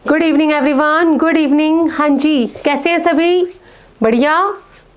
Good evening everyone, good evening. हाँ जी, कैसे हैं सभी? बढ़िया।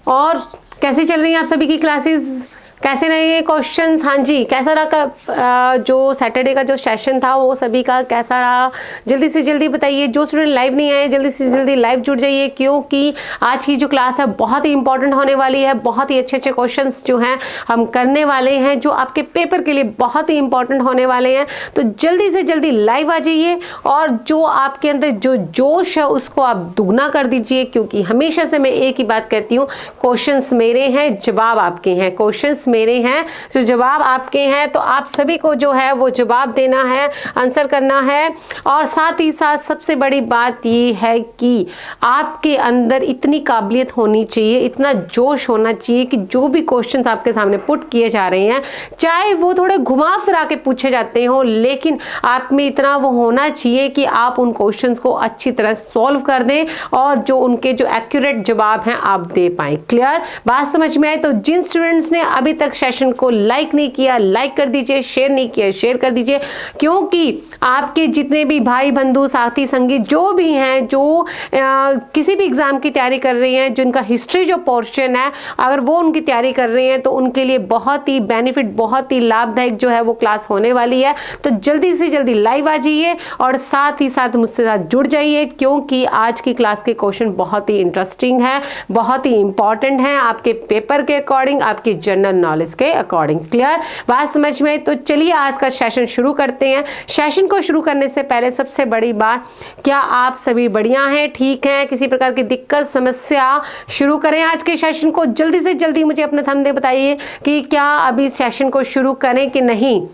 और कैसे चल रही हैं आप सभी की क्लासेस? कैसे रहे क्वेश्चंस? हाँ जी, कैसा रहा जो सैटरडे का जो सेशन था वो सभी का कैसा रहा? जल्दी से जल्दी बताइए। जो स्टूडेंट लाइव नहीं आए जल्दी से जल्दी लाइव जुड़ जाइए, क्योंकि आज की जो क्लास है बहुत ही इंपॉर्टेंट होने वाली है। बहुत ही अच्छे अच्छे क्वेश्चंस जो हैं हम करने वाले हैं, जो आपके पेपर के लिए बहुत ही इंपॉर्टेंट होने वाले हैं। तो जल्दी से जल्दी लाइव आ जाइए और जो आपके अंदर जो जोश है उसको आप दुगना कर दीजिए, क्योंकि हमेशा से मैं एक ही बात कहती हूँ, क्वेश्चंस मेरे हैं, जवाब आपके हैं। क्वेश्चंस मेरे हैं तो जवाब आपके हैं, तो आप सभी को जो है वो जवाब देना है, आंसर करना है। और साथ ही साथ सबसे बड़ी बात ये है कि आपके अंदर इतनी काबिलियत होनी चाहिए, इतना जोश होना चाहिए कि जो भी क्वेश्चंस आपके सामने पुट किए जा रहे हैं, चाहे वो थोड़े घुमा फिरा के पूछे जाते हो, लेकिन आप में इतना वो होना चाहिए कि आप उन क्वेश्चंस को अच्छी तरह सॉल्व कर दें और जो उनके जो एक्यूरेट जवाब हैं आप दे पाएं। क्लियर बात समझ में आए? तो जिन स्टूडेंट्स ने अभी तक सेशन को लाइक नहीं किया, लाइक कर दीजिए, शेयर नहीं किया, शेयर कर दीजिए, क्योंकि आपके जितने भी भाई बंधु साथी संगी जो भी हैं, जो किसी भी एग्जाम की तैयारी कर रही हैं, जिनका हिस्ट्री जो पोर्शन है अगर वो उनकी तैयारी कर रहे हैं, तो उनके लिए बहुत ही बेनिफिट, बहुत ही लाभदायक जो है वो क्लास होने वाली है। तो जल्दी से जल्दी लाइव आ जाइए और साथ ही साथ मुझसे साथ जुड़ जाइए, क्योंकि आज की क्लास के क्वेश्चन बहुत ही इंटरेस्टिंग है, बहुत ही इंपॉर्टेंट है आपके पेपर के अकॉर्डिंग, आपकी जनरल नॉलेज के अकॉर्डिंग। क्लियर बात समझ में? तो चलिए आज का सेशन शुरू करते हैं। सेशन को शुरू करने से पहले सबसे बड़ी बात, क्या आप सभी बढ़िया हैं, ठीक हैं, किसी प्रकार की दिक्कत समस्या? शुरू करें आज के सेशन को। जल्दी से जल्दी मुझे अपना थंबनेल बताइए कि क्या अभी सेशन को शुरू करें कि नहीं।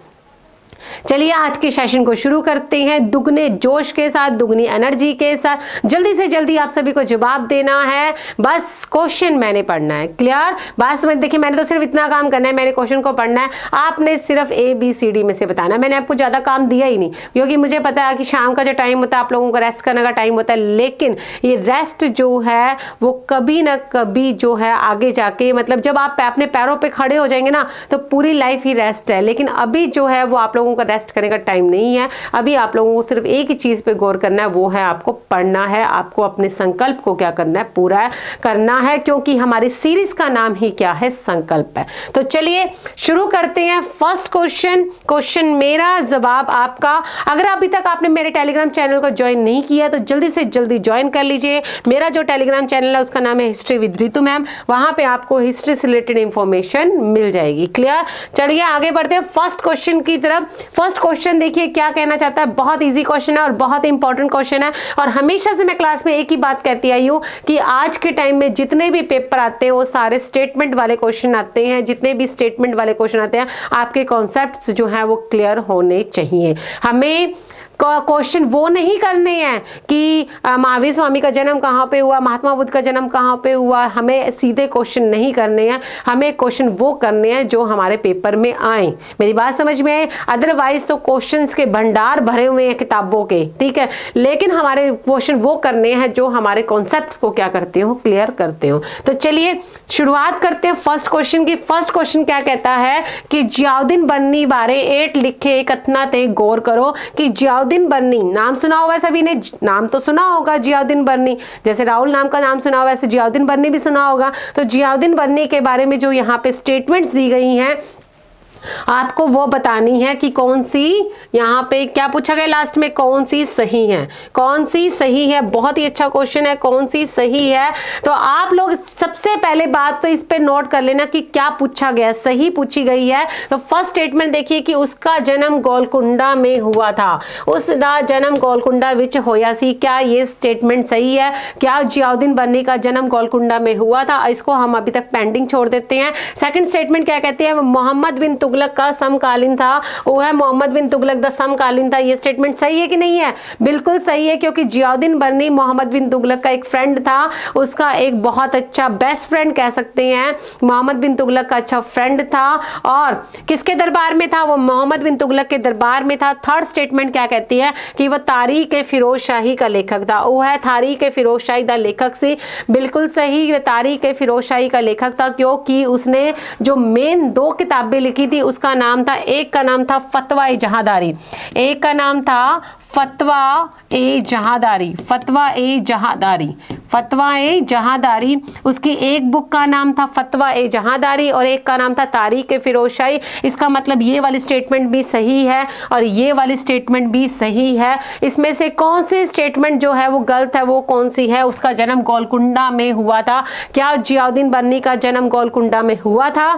चलिए आज के सेशन को शुरू करते हैं दुगने जोश के साथ, दुगनी एनर्जी के साथ। जल्दी से जल्दी आप सभी को जवाब देना है, बस क्वेश्चन मैंने पढ़ना है। क्लियर बात समझ? देखिए मैंने तो सिर्फ इतना काम करना है, मैंने क्वेश्चन को पढ़ना है, आपने सिर्फ ABCD में से बताना है। मैंने आपको ज्यादा काम दिया ही नहीं, क्योंकि मुझे पता है कि शाम का जो टाइम होता है आप लोगों को रेस्ट करने का टाइम होता है, लेकिन ये रेस्ट जो है वो कभी ना कभी जो है आगे जाके, मतलब जब आप अपने पैरों पर खड़े हो जाएंगे ना, तो पूरी लाइफ ही रेस्ट है। लेकिन अभी जो है वो आप लोगों का रेस्ट करने का टाइम नहीं है। अभी आप लोगों को सिर्फ एक ही चीज पे गौर करना है, वो है आपको पढ़ना है, आपको अपने संकल्प को क्या करना है, पूरा करना है, क्योंकि हमारी सीरीज का नाम ही क्या है, संकल्प है। तो चलिए शुरू करते हैं। फर्स्ट क्वेश्चन मेरा, जवाब आपका। अगर अभी तक आपने मेरे टेलीग्राम चैनल को ज्वाइन नहीं किया तो जल्दी से जल्दी ज्वाइन कर लीजिए। मेरा जो टेलीग्राम चैनल है उसका नाम है हिस्ट्री विद रितु मैम, वहां पे आपको हिस्ट्री से रिलेटेड इंफॉर्मेशन मिल जाएगी। क्लियर? चलिए आगे बढ़ते हैं फर्स्ट क्वेश्चन की तरफ। फर्स्ट क्वेश्चन देखिए क्या कहना चाहता है। बहुत इजी क्वेश्चन है और बहुत इंपॉर्टेंट क्वेश्चन है, और हमेशा से मैं क्लास में एक ही बात कहती आई हूं कि आज के टाइम में जितने भी पेपर आते हैं वो सारे स्टेटमेंट वाले क्वेश्चन आते हैं। जितने भी स्टेटमेंट वाले क्वेश्चन आते हैं आपके कॉन्सेप्ट्स जो है वो क्लियर होने चाहिए। हमें क्वेश्चन वो नहीं करने हैं कि महावीर स्वामी का जन्म कहाँ पे हुआ, महात्मा बुद्ध का जन्म कहाँ पे हुआ। हमें सीधे क्वेश्चन नहीं करने हैं, हमें क्वेश्चन वो करने हैं जो हमारे पेपर में आए। मेरी बात समझ में आए? अदरवाइज तो क्वेश्चंस के भंडार भरे हुए हैं किताबों के, ठीक है, लेकिन हमारे क्वेश्चन वो करने हैं जो हमारे कॉन्सेप्ट को क्या करते हो, क्लियर करते हो। तो चलिए शुरुआत करते हैं फर्स्ट क्वेश्चन की। फर्स्ट क्वेश्चन क्या कहता है कि जियाउद्दीन बन्नी बारे एट लिखे कथना ते गौर करो। कि जियाउद्दीन बन्नी नाम सुना होगा सभी ने, नाम तो सुना होगा जियाउद्दीन बन्नी, जैसे राहुल नाम का नाम सुना होगा वैसे जियाउद्दीन बन्नी भी सुना होगा। तो जियाउद्दीन बन्नी के बारे में जो यहाँ पे स्टेटमेंट्स दी गई हैं आपको वो बतानी है कि कौन सी, यहाँ पे क्या पूछा गया लास्ट में, कौन सी सही है, कौन सी सही है। बहुत ही अच्छा क्वेश्चन है, कौन सी सही है। तो आप लोग सबसे पहले बात तो इस पे नोट कर लेना कि क्या पूछा गया, सही पूछी गई है। तो फर्स्ट स्टेटमेंट देखिए कि उसका जन्म गोलकुंडा में हुआ था, उसका जन्म गोलकुंडा विच होया सी। क्या ये स्टेटमेंट सही है? क्या जियाउद्दीन बन्नी का जन्म गोलकुंडा में हुआ था? इसको हम अभी तक पेंडिंग छोड़ देते हैं। सेकंड स्टेटमेंट क्या कहते हैं, मोहम्मद बिन तुगलक का समकालीन था, वो है मोहम्मद बिन तुगलक द समकालीन था। ये स्टेटमेंट सही है कि नहीं है? बिल्कुल सही है, क्योंकि जियाउद्दीन बन्नी मोहम्मद बिन तुगलक का एक फ्रेंड था, उसका एक बहुत अच्छा बेस्ट फ्रेंड कह सकते हैं। मोहम्मद बिन तुगलक का अच्छा फ्रेंड था और किसके दरबार में था? वो मोहम्मद बिन तुगलक के दरबार में था। थर्ड स्टेटमेंट क्या कहती है कि वो तारीख ए फिरोज शाही का लेखक था, वो है तारीख ए फिरोज शाही का लेखक से। बिल्कुल सही, तारीख ए फिरोज शाही का लेखक था, क्योंकि उसने जो मेन 2 किताबें लिखी थी उसका नाम था, एक का नाम था फतवा ए जहांदारी, एक का नाम था फतवा ए जहांदारी, फतवा ए जहांदारी, फतवा ए जहांदारी। उसकी एक बुक का नाम था फतवा ए जहांदारी और एक का नाम था तारीख ए फिरोजशाही। इसका मतलब ये वाली स्टेटमेंट भी सही है और ये वाली स्टेटमेंट भी सही है। इसमें से कौन सी स्टेटमेंट जो है वो गलत है, वो कौन सी है? उसका जन्म गोलकुंडा में हुआ था। क्या जियाउद्दीन बन्नी का जन्म गोलकुंडा में हुआ था?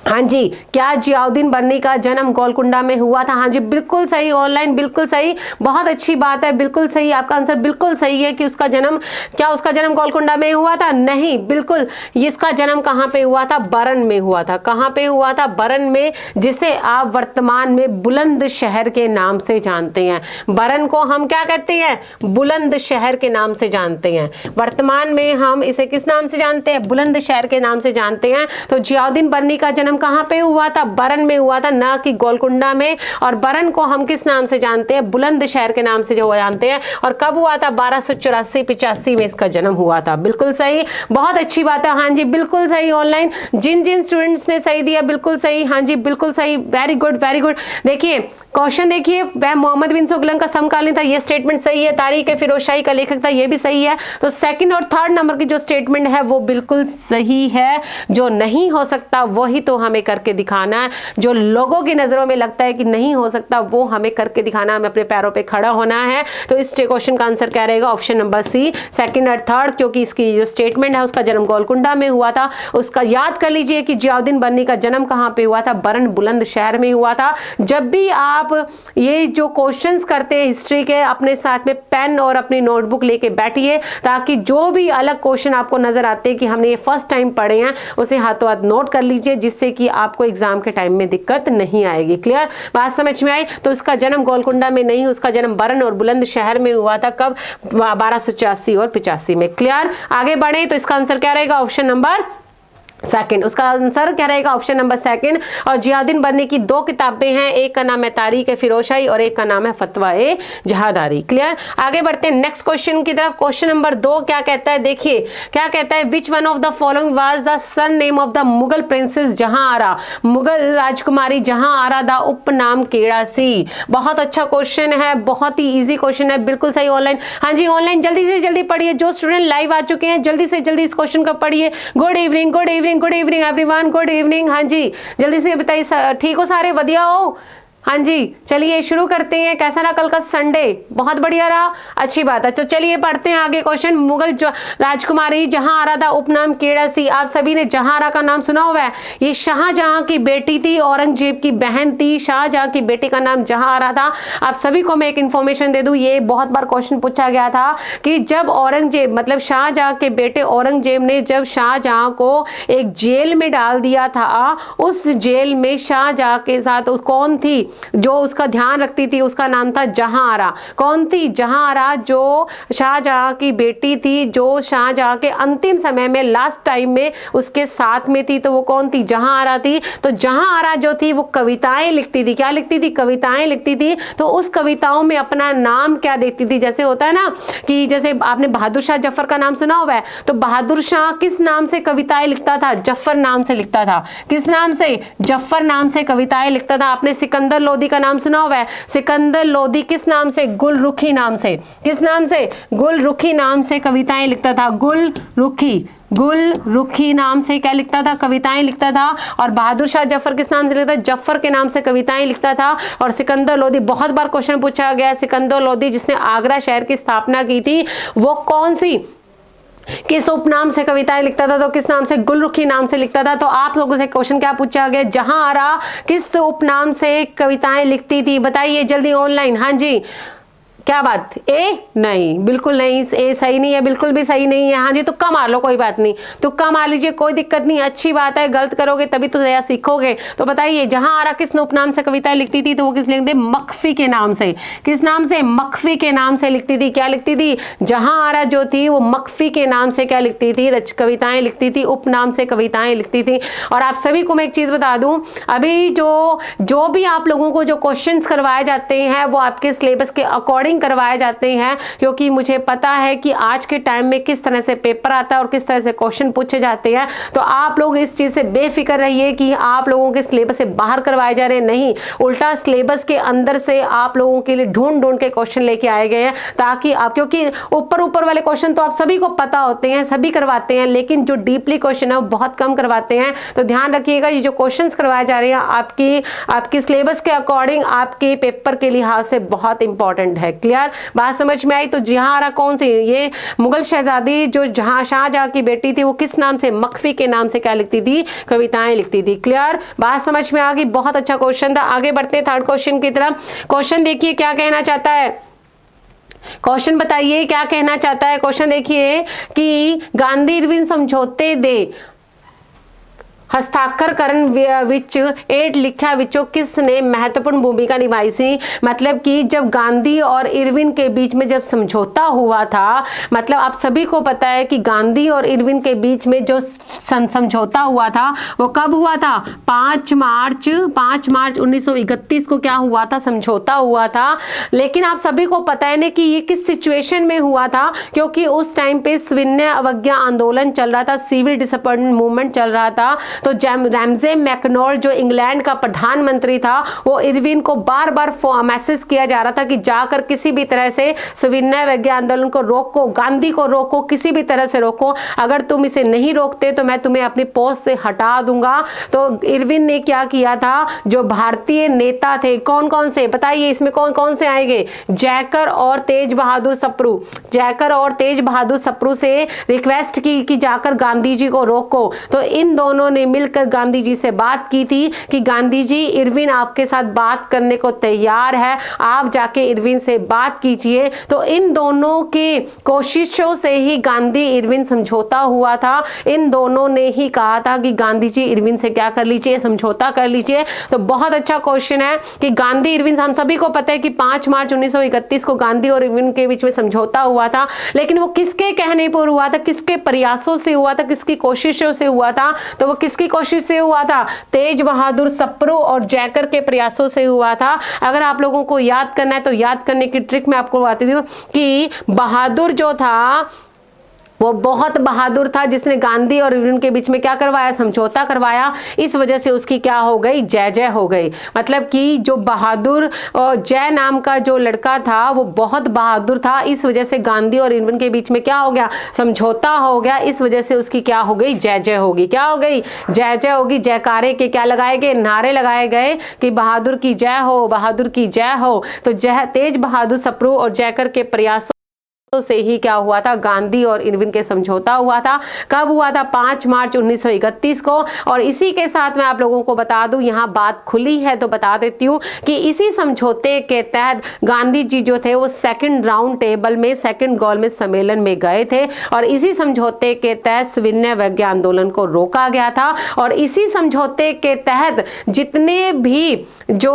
हाँ जी, क्या जियाउद्दीन बन्नी का जन्म गोलकुंडा में हुआ था? हाँ जी, बिल्कुल सही। ऑनलाइन बिल्कुल सही, बहुत अच्छी बात है, बिल्कुल सही। आपका आंसर बिल्कुल सही है कि उसका जन्म, क्या उसका जन्म गोलकुंडा में हुआ था? नहीं, बिल्कुल। इसका जन्म कहाँ पे हुआ था? बरन में हुआ था। कहाँ पे हुआ था? बरन में, जिसे आप वर्तमान में बुलंद शहर के नाम से जानते हैं। बरन को हम क्या कहते हैं? बुलंद शहर के नाम से जानते हैं। वर्तमान में हम इसे किस नाम से जानते हैं? बुलंद शहर के नाम से जानते हैं। तो जियाउद्दीन बन्नी का जन्म कहां पे हुआ था? बरन में हुआ था, ना कि गोलकुंडा में। और बरन को हम किस नाम से जानते हैं? बुलंद शहर के नाम से जो जानते हैं। और कब हुआ था? 1284-85 में इसका जन्म हुआ था। बिल्कुल सही, बहुत अच्छी बात है। हाँ जी, बिल्कुल सही। ऑनलाइन जिन जिन स्टूडेंट्स ने सही दिया, बिल्कुल सही। हाँ जी, बिल्कुल सही, वेरी गुड, वेरी गुड। देखिए क्वेश्चन, देखिए वह मोहम्मद बिन सुगलन का समकालीन था, ये स्टेटमेंट सही है। तारीख ए फिरोजशाही का लेखक था, ये भी सही है। तो सेकंड और थर्ड नंबर की जो स्टेटमेंट है वो बिल्कुल सही है। जो नहीं हो सकता वही तो हमें करके दिखाना है। जो लोगों की नजरों में लगता है कि नहीं हो सकता, वो हमें करके दिखाना है, हमें अपने पैरों पे खड़ा होना है। तो इस क्वेश्चन का आंसर क्या रहेगा? ऑप्शन नंबर सी, सेकंड और थर्ड, क्योंकि इसकी जो स्टेटमेंट है उसका जन्म गोलकुंडा में हुआ था। उसका याद कर लीजिए कि जियाउद्दीन बन्नी का जन्म कहां पे हुआ था? बरन बुलंद शहर में हुआ था। जब भी आप ये जो क्वेश्चंस करते हैं हिस्ट्री के, अपने साथ में पेन और अपनी नोटबुक लेके बैठिए, ताकि जो भी अलग क्वेश्चन आपको नजर आते हैं कि हमने ये फर्स्ट टाइम पढ़े हैं, उसे हाथों हाथ नोट कर लीजिए, जिससे कि आपको एग्जाम के टाइम में दिक्कत नहीं आएगी। क्लियर? बात समझ में आई? तो उसका जन्म गोलकुंडा में नहीं, उसका जन्म बरन और बुलंद शहर में हुआ था। कब? 1284 और 85 में। क्लियर? आगे बढ़े तो इसका आंसर क्या रहेगा? Option number second. उसका आंसर क्या रहेगा? Option number second. और जियाउद्दीन बन्नी की दो किताबें हैं, एक का नाम है तारीख ए फिरोजशाही और एक का नाम है फतवा ए जहांदारी। क्लियर? आगे बढ़ते हैं नेक्स्ट क्वेश्चन की तरफ। क्वेश्चन नंबर 2 क्या कहता है? देखिए क्या कहता है, which one of the following was the son name of the Mughal princess Jahanara? Mughal राजकुमारी जहांआरा दा उपनाम केड़ा सी? बहुत अच्छा क्वेश्चन है, बहुत ही इजी क्वेश्चन है, बिल्कुल सही। ऑनलाइन, हाँ जी, ऑनलाइन जल्दी से जल्दी पढ़िए। जो स्टूडेंट लाइव आ चुके हैं जल्दी से जल्दी इस क्वेश्चन को पढ़िए। Good evening, good evening, good evening everyone, good evening. हाँ जी, जल्दी से बताइए, ठीक हो सारे? बढ़िया हो? हाँ जी, चलिए शुरू करते हैं। कैसा रहा कल का संडे? बहुत बढ़िया रहा, अच्छी बात है। तो चलिए पढ़ते हैं आगे क्वेश्चन। मुगल राजकुमारी जहांआरा दा उपनाम केड़ा सी? आप सभी ने जहांआरा का नाम सुना हुआ है। ये शाहजहां की बेटी थी, औरंगजेब की बहन थी। शाहजहां की बेटी का नाम जहांआरा था। आप सभी को मैं एक इंफॉर्मेशन दे दूं, ये बहुत बार क्वेश्चन पूछा गया था कि जब औरंगजेब, मतलब शाहजहां के बेटे औरंगजेब ने जब शाहजहां को एक जेल में डाल दिया था, उस जेल में शाहजहां के साथ कौन थी जो उसका ध्यान रखती थी? उसका नाम था जहांआरा। कौन थी? जहांआरा, जो शाहजहां की बेटी थी, जो शाहजहां के अंतिम समय में, लास्ट टाइम में उसके साथ में थी। तो वो कौन थी? जहांआरा थी। तो जहांआरा जो थी वो कविताएं लिखती थी। क्या लिखती थी? कविताएं लिखती थी। तो उस कविताओं में अपना नाम क्या देती थी? जैसे होता है ना कि जैसे आपने बहादुर शाह जफर का नाम सुना हुआ है, तो बहादुर शाह किस नाम से कविताएं लिखता था? जफर नाम से लिखता था। किस नाम से? जफर नाम से कविताएं लिखता था। आपने सिकंदर लोदी का नाम सुना हुआ है। सिकंदर लोदी किस नाम से? गुलरुखी नाम से। किस नाम से? गुलरुखी नाम से कविताएं लिखता था। गुलरुखी नाम से क्या लिखता था? कविताएं लिखता था। और बहादुर शाह जफर किस नाम से लिखता था? जफर के नाम से कविताएं लिखता था। और सिकंदर लोदी, बहुत बार क्वेश्चन पूछा गया, सिकंदर लोदी जिसने आगरा शहर की स्थापना की थी, वो कौन सी, किस उपनाम से कविताएं लिखता था? तो किस नाम से? गुलरुखी नाम से लिखता था। तो आप लोगों से क्वेश्चन क्या पूछा गया? जहांआरा किस उपनाम से कविताएं लिखती थी? बताइए जल्दी ऑनलाइन। हाँ जी, क्या बात? ए? नहीं, बिल्कुल नहीं, ए सही नहीं है, बिल्कुल भी सही नहीं है। हाँ जी, तुक्का मार लो, कोई बात नहीं, तुक्का मार लीजिए, कोई दिक्कत नहीं, अच्छी बात है। गलत करोगे तभी तो नया सीखोगे। तो बताइए जहांआरा किस उपनाम से कविताएं लिखती थी? तो वो किस लिखते? मखफी के नाम से। किस नाम से? मखफी के नाम से लिखती थी। क्या लिखती थी? जहांआरा जो थी वो मखफी के नाम से क्या लिखती थी? कविताएं लिखती थी, उपनाम से कविताएं लिखती थी। और आप सभी को मैं एक चीज बता दूं, अभी जो भी आप लोगों को जो क्वेश्चंस करवाए जाते हैं वो आपके सिलेबस के अकॉर्डिंग अकॉर्डिंग करवाए जाते हैं, क्योंकि मुझे पता है कि आज के टाइम में किस तरह से पेपर आता है और किस तरह से क्वेश्चन पूछे जाते हैं। तो आप लोग इस चीज से बेफिक्र रहिए कि आप लोगों के सिलेबस से बाहर करवाए जा रहे हैं, नहीं, उल्टा सिलेबस के अंदर से आप लोगों के लिए ढूंढ ढूंढ के क्वेश्चन लेके आए गए हैं, ताकि आप, क्योंकि ऊपर वाले क्वेश्चन तो आप सभी को पता होते हैं, सभी करवाते हैं, लेकिन जो डीपली क्वेश्चन है वो बहुत कम करवाते हैं। तो ध्यान रखिएगा, ये जो क्वेश्चंस करवाए जा रहे हैं आपकी सिलेबस के अकॉर्डिंग, आपके पेपर के लिहाज से बहुत इंपॉर्टेंट है। क्लियर, बात समझ में आई? तो जहारा कौन सी, ये मुगल शहजादी जो शाहजहां की बेटी थी, वो किस नाम से, मखफी के नाम से क्या लिखती थी, कविताएं लिखती थी। क्लियर, बात समझ में आ गई? बहुत अच्छा क्वेश्चन था। आगे बढ़ते हैं थर्ड क्वेश्चन की तरफ। क्वेश्चन देखिए क्या कहना चाहता है, क्वेश्चन बताइए क्या कहना चाहता है। क्वेश्चन देखिए कि गांधी इरविन समझौते दे हस्ताक्षरकरण विच 8 लिखा विचों किसने महत्वपूर्ण भूमिका निभाई सी। मतलब कि जब गांधी और इरविन के बीच में जब समझौता हुआ था, मतलब आप सभी को पता है कि गांधी और इरविन के बीच में जो समझौता हुआ था वो कब हुआ था, 5 मार्च 1931 को क्या हुआ था, समझौता हुआ था। लेकिन आप सभी को पता है ना कि ये किस सिचुएशन में हुआ था, क्योंकि उस टाइम पे सविनय अवज्ञा आंदोलन चल रहा था, सिविल डिसअपॉइंटमेंट मूवमेंट चल रहा था। तो रैमजे मैकनॉल जो इंग्लैंड का प्रधानमंत्री था, वो इरविन को बार बार मैसेज किया जा रहा था कि जाकर किसी भी तरह से सविनय अवज्ञा आंदोलन को रोको, गांधी को रोको, किसी भी तरह से रोको, अगर तुम इसे नहीं रोकते तो मैं तुम्हें अपनी पोस्ट से हटा दूंगा। तो इरविन ने क्या किया था, जो भारतीय नेता थे, कौन कौन से बताइए, इसमें कौन कौन से आएंगे, जयकर और तेज बहादुर सप्रू, जयकर और तेज बहादुर सप्रू से रिक्वेस्ट की कि जाकर गांधी जी को रोको। तो इन दोनों ने मिलकर गांधी जी से बात की थी कि गांधी जी, इरविन आपके साथ बात करने को तैयार है, आप जाके इरविन से बात कीजिए। तो इन दोनों के कोशिशों से ही गांधी इरविन समझौता हुआ था। इन दोनों ने ही कहा था कि गांधी जी इरविन से क्या कर लीजिए, समझौता कर लीजिए। तो बहुत अच्छा क्वेश्चन है कि गांधी इरविन, हम सभी को पता है कि 5 मार्च 1931 को गांधी और इरविन के बीच में समझौता हुआ था, लेकिन वो किसके कहने पर हुआ था, किसके प्रयासों से हुआ था, किसकी कोशिशों से हुआ था। तो वो किसकी कोशिश से हुआ था, तेज बहादुर सप्रू और जयकर के प्रयासों से हुआ था। अगर आप लोगों को याद करना है तो याद करने की ट्रिक मैं आपको बताती हूँ कि बहादुर जो था वो बहुत बहादुर था, जिसने गांधी और इरविन के बीच में क्या करवाया, समझौता करवाया। इस वजह से उसकी क्या हो गई, जय जय हो गई। मतलब कि जो बहादुर जय नाम का जो लड़का था वो बहुत बहादुर था, इस वजह से गांधी और इरविन के बीच में क्या हो गया, समझौता हो गया। इस वजह से उसकी क्या हो गई, जय जय होगी। क्या हो गई, जय जय होगी। जयकारे के क्या लगाए गए, नारे लगाए गए कि बहादुर की जय हो, बहादुर की जय हो। तो तेज बहादुर सप्रू और जयकर के प्रयासों से ही क्या हुआ था, गांधी और इरविन के समझौता हुआ था। कब हुआ था, 5 मार्च 1931 को। और इसी के साथ मैं आप लोगों को बता दूं, यहाँ बात खुली है तो बता देती हूँ कि इसी समझौते के तहत गांधी जी जो थे वो सेकंड राउंड टेबल में, सेकंड गोलमेज सम्मेलन में गए थे, और इसी समझौते के तहत सविनय अवज्ञा आंदोलन को रोका गया था। और इसी समझौते के तहत जितने भी जो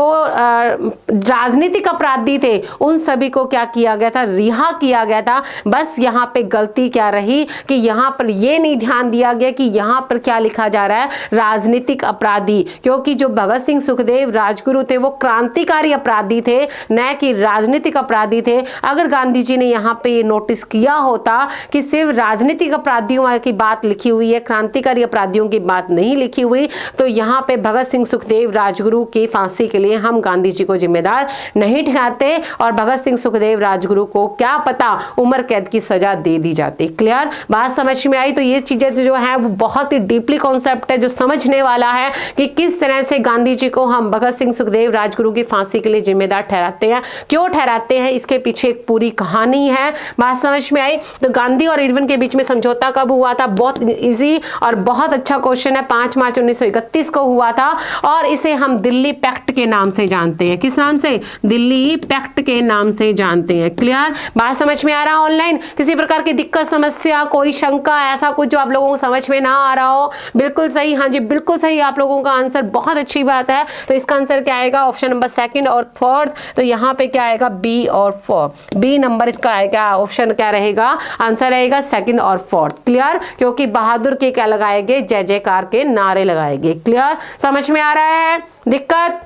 राजनीतिक अपराधी थे उन सभी को क्या किया गया था, रिहा किया गया था। बस यहाँ पे गलती क्या रही कि यहाँ पर ये नहीं ध्यान दिया गया कि यहाँ पर क्या लिखा जा रहा है, राजनीतिक अपराधी, क्योंकि जो भगत सिंह सुखदेव राजगुरु थे वो क्रांतिकारी अपराधी थे, न कि राजनीतिक अपराधी थे। अगर गांधी जी ने यहाँ पे ये नोटिस किया होता कि सिर्फ राजनीतिक अपराधियों की बात लिखी हुई है, क्रांतिकारी अपराधियों की बात नहीं लिखी हुई, तो यहाँ पे भगत सिंह सुखदेव राजगुरु की फांसी के लिए हम गांधी जी को जिम्मेदार नहीं ठहराते, और भगत सिंह सुखदेव राजगुरु को क्या पता उम्र कैद की सजा दे दी जाती। क्लियर, बात समझ में आई? तो ये चीजें जो है वो बहुत ही डीपली कॉन्सेप्ट है जो समझने वाला है कि किस तरह से गांधी जी को हम भगत सिंह सुखदेव राजगुरु की फांसी के लिए जिम्मेदार ठहराते हैं, क्यों ठहराते हैं, इसके पीछे एक पूरी कहानी है। बात समझ में आई? तो गांधी और इरविन के बीच में समझौता कब हुआ था, बहुत इजी और बहुत अच्छा क्वेश्चन है, 5 मार्च 1931 को हुआ था, और इसे हम दिल्ली पैक्ट के नाम से जानते हैं। किस नाम से, दिल्ली पैक्ट के नाम से जानते हैं। क्लियर, बात समझ में आ रहा? ऑनलाइन किसी प्रकार की दिक्कत, समस्या, कोई शंका, ऐसा कुछ जो आप लोगों को समझ में ना आ रहा हो? बिल्कुल सही, हाँ जी बिल्कुल सही, आप लोगों का आंसर, बहुत अच्छी बात है। तो इसका आंसर क्या आएगा, ऑप्शन नंबर 2 और 3। तो यहाँ पे क्या आएगा, बी और 4, बी नंबर इसका आएगा, ऑप्शन क्या रहेगा, आंसर रहेगा 2 और 4। क्लियर, क्योंकि बहादुर के क्या लगाएंगे, जय जयकार के नारे लगाएंगे। क्लियर, समझ में आ रहा है, दिक्कत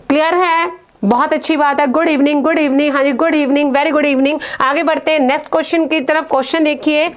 क्लियर है? बहुत अच्छी बात है। Good evening, good evening. हाँ जी, good evening, very good evening. आगे बढ़ते हैं नेक्स्ट क्वेश्चन की तरफ। क्वेश्चन देखिए,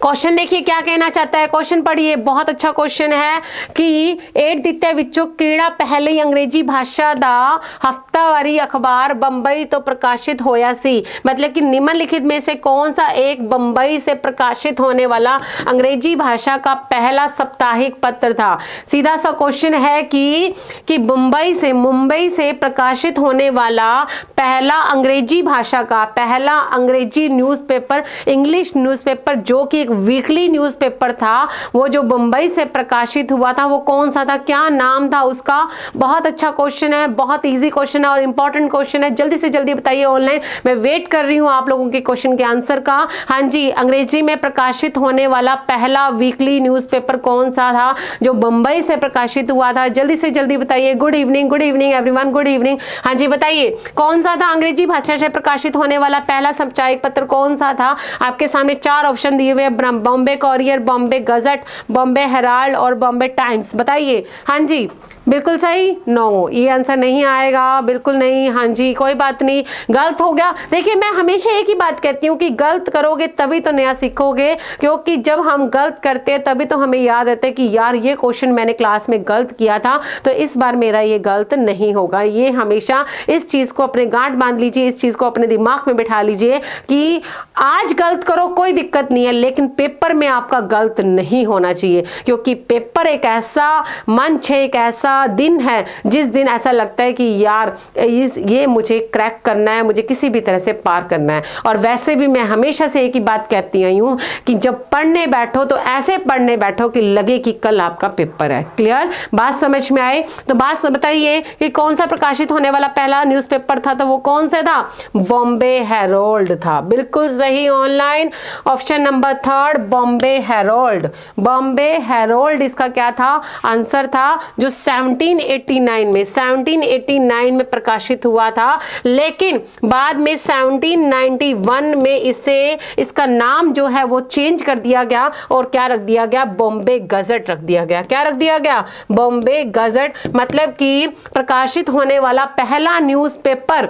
क्वेश्चन देखिए क्या कहना चाहता है। क्वेश्चन पढ़िए, बहुत अच्छा क्वेश्चन है कि 8 ਦਿੱਤੇ ਵਿੱਚੋਂ ਕਿਹੜਾ ਪਹਿਲੀ अंग्रेजी भाषा ਦਾ हफ्तावारी अखबार बंबई तो प्रकाशित होया सी। मतलब कि निम्नलिखित में से कौन सा एक बंबई से प्रकाशित होने वाला अंग्रेजी भाषा का पहला साप्ताहिक पत्र था। सीधा सा क्वेश्चन है कि मुंबई से प्रकाशित होने वाला पहला अंग्रेजी भाषा का पहला अंग्रेजी न्यूज़पेपर, इंग्लिश न्यूज़पेपर जो कि एक वीकली न्यूज़पेपर था, वो जो मुंबई से प्रकाशित हुआ था वो कौन सा था, क्या नाम था उसका। बहुत अच्छा क्वेश्चन है, बहुत इजी क्वेश्चन है और इंपॉर्टेंट क्वेश्चन है। जल्दी से जल्दी बताइए ऑनलाइन, मैं वेट कर रही हूं आप लोगों के क्वेश्चन के आंसर का। हाँ जी, अंग्रेजी में प्रकाशित होने वाला पहला वीकली न्यूज़पेपर कौन सा था जो मुंबई से प्रकाशित हुआ था। जल्दी से जल्दी बताइए। Good evening everyone, good evening. हाँ जी बताइए, कौन सा था अंग्रेजी भाषा से प्रकाशित होने वाला पहला साप्ताहिक पत्र, कौन सा था। आपके सामने 4 ऑप्शन दिए हुए, Bombay courier, Bombay gazette, Bombay Herald और बॉम्बे टाइम्स। बताइए। हाँ जी, बिल्कुल सही, नो, ये आंसर नहीं आएगा, बिल्कुल नहीं। हाँ जी, कोई बात नहीं, गलत हो गया। देखिए, मैं हमेशा एक ही बात कहती हूँ कि गलत करोगे तभी तो नया सीखोगे, क्योंकि जब हम गलत करते हैं तभी तो हमें याद आता है कि यार ये क्वेश्चन मैंने क्लास में गलत किया था, तो इस बार मेरा ये गलत नहीं होगा। ये हमेशा इस चीज़ को अपने गांठ बांध लीजिए, इस चीज़ को अपने दिमाग में बिठा लीजिए कि आज गलत करो कोई दिक्कत नहीं है, लेकिन पेपर में आपका गलत नहीं होना चाहिए, क्योंकि पेपर एक ऐसा मंच है, एक ऐसा दिन है जिस दिन ऐसा लगता है कि यार ये मुझे क्रैक करना है, मुझे किसी भी तरह से पार करना है। और वैसे भी मैं हमेशा से एक ही बात कहती आई हूं कि जब पढ़ने बैठो तो ऐसे पढ़ने बैठो कि लगे कि कल आपका पेपर है। क्लियर, बात समझ में आए तो बात बताइए कि कौन सा प्रकाशित होने वाला पहला न्यूज़पेपर था, तो वो कौन सा था, बॉम्बे हेरोल्ड था। बिल्कुल सही, online option number 3 Bombay Harold. Bombay Harold इसका क्या था, आंसर था, जो 1789 में प्रकाशित हुआ था, लेकिन बाद में 1791 में इसका नाम जो है वो चेंज कर दिया गया और क्या रख दिया गया, बॉम्बे गजट रख दिया गया। क्या रख दिया गया, बॉम्बे गजट। मतलब कि प्रकाशित होने वाला पहला न्यूज़पेपर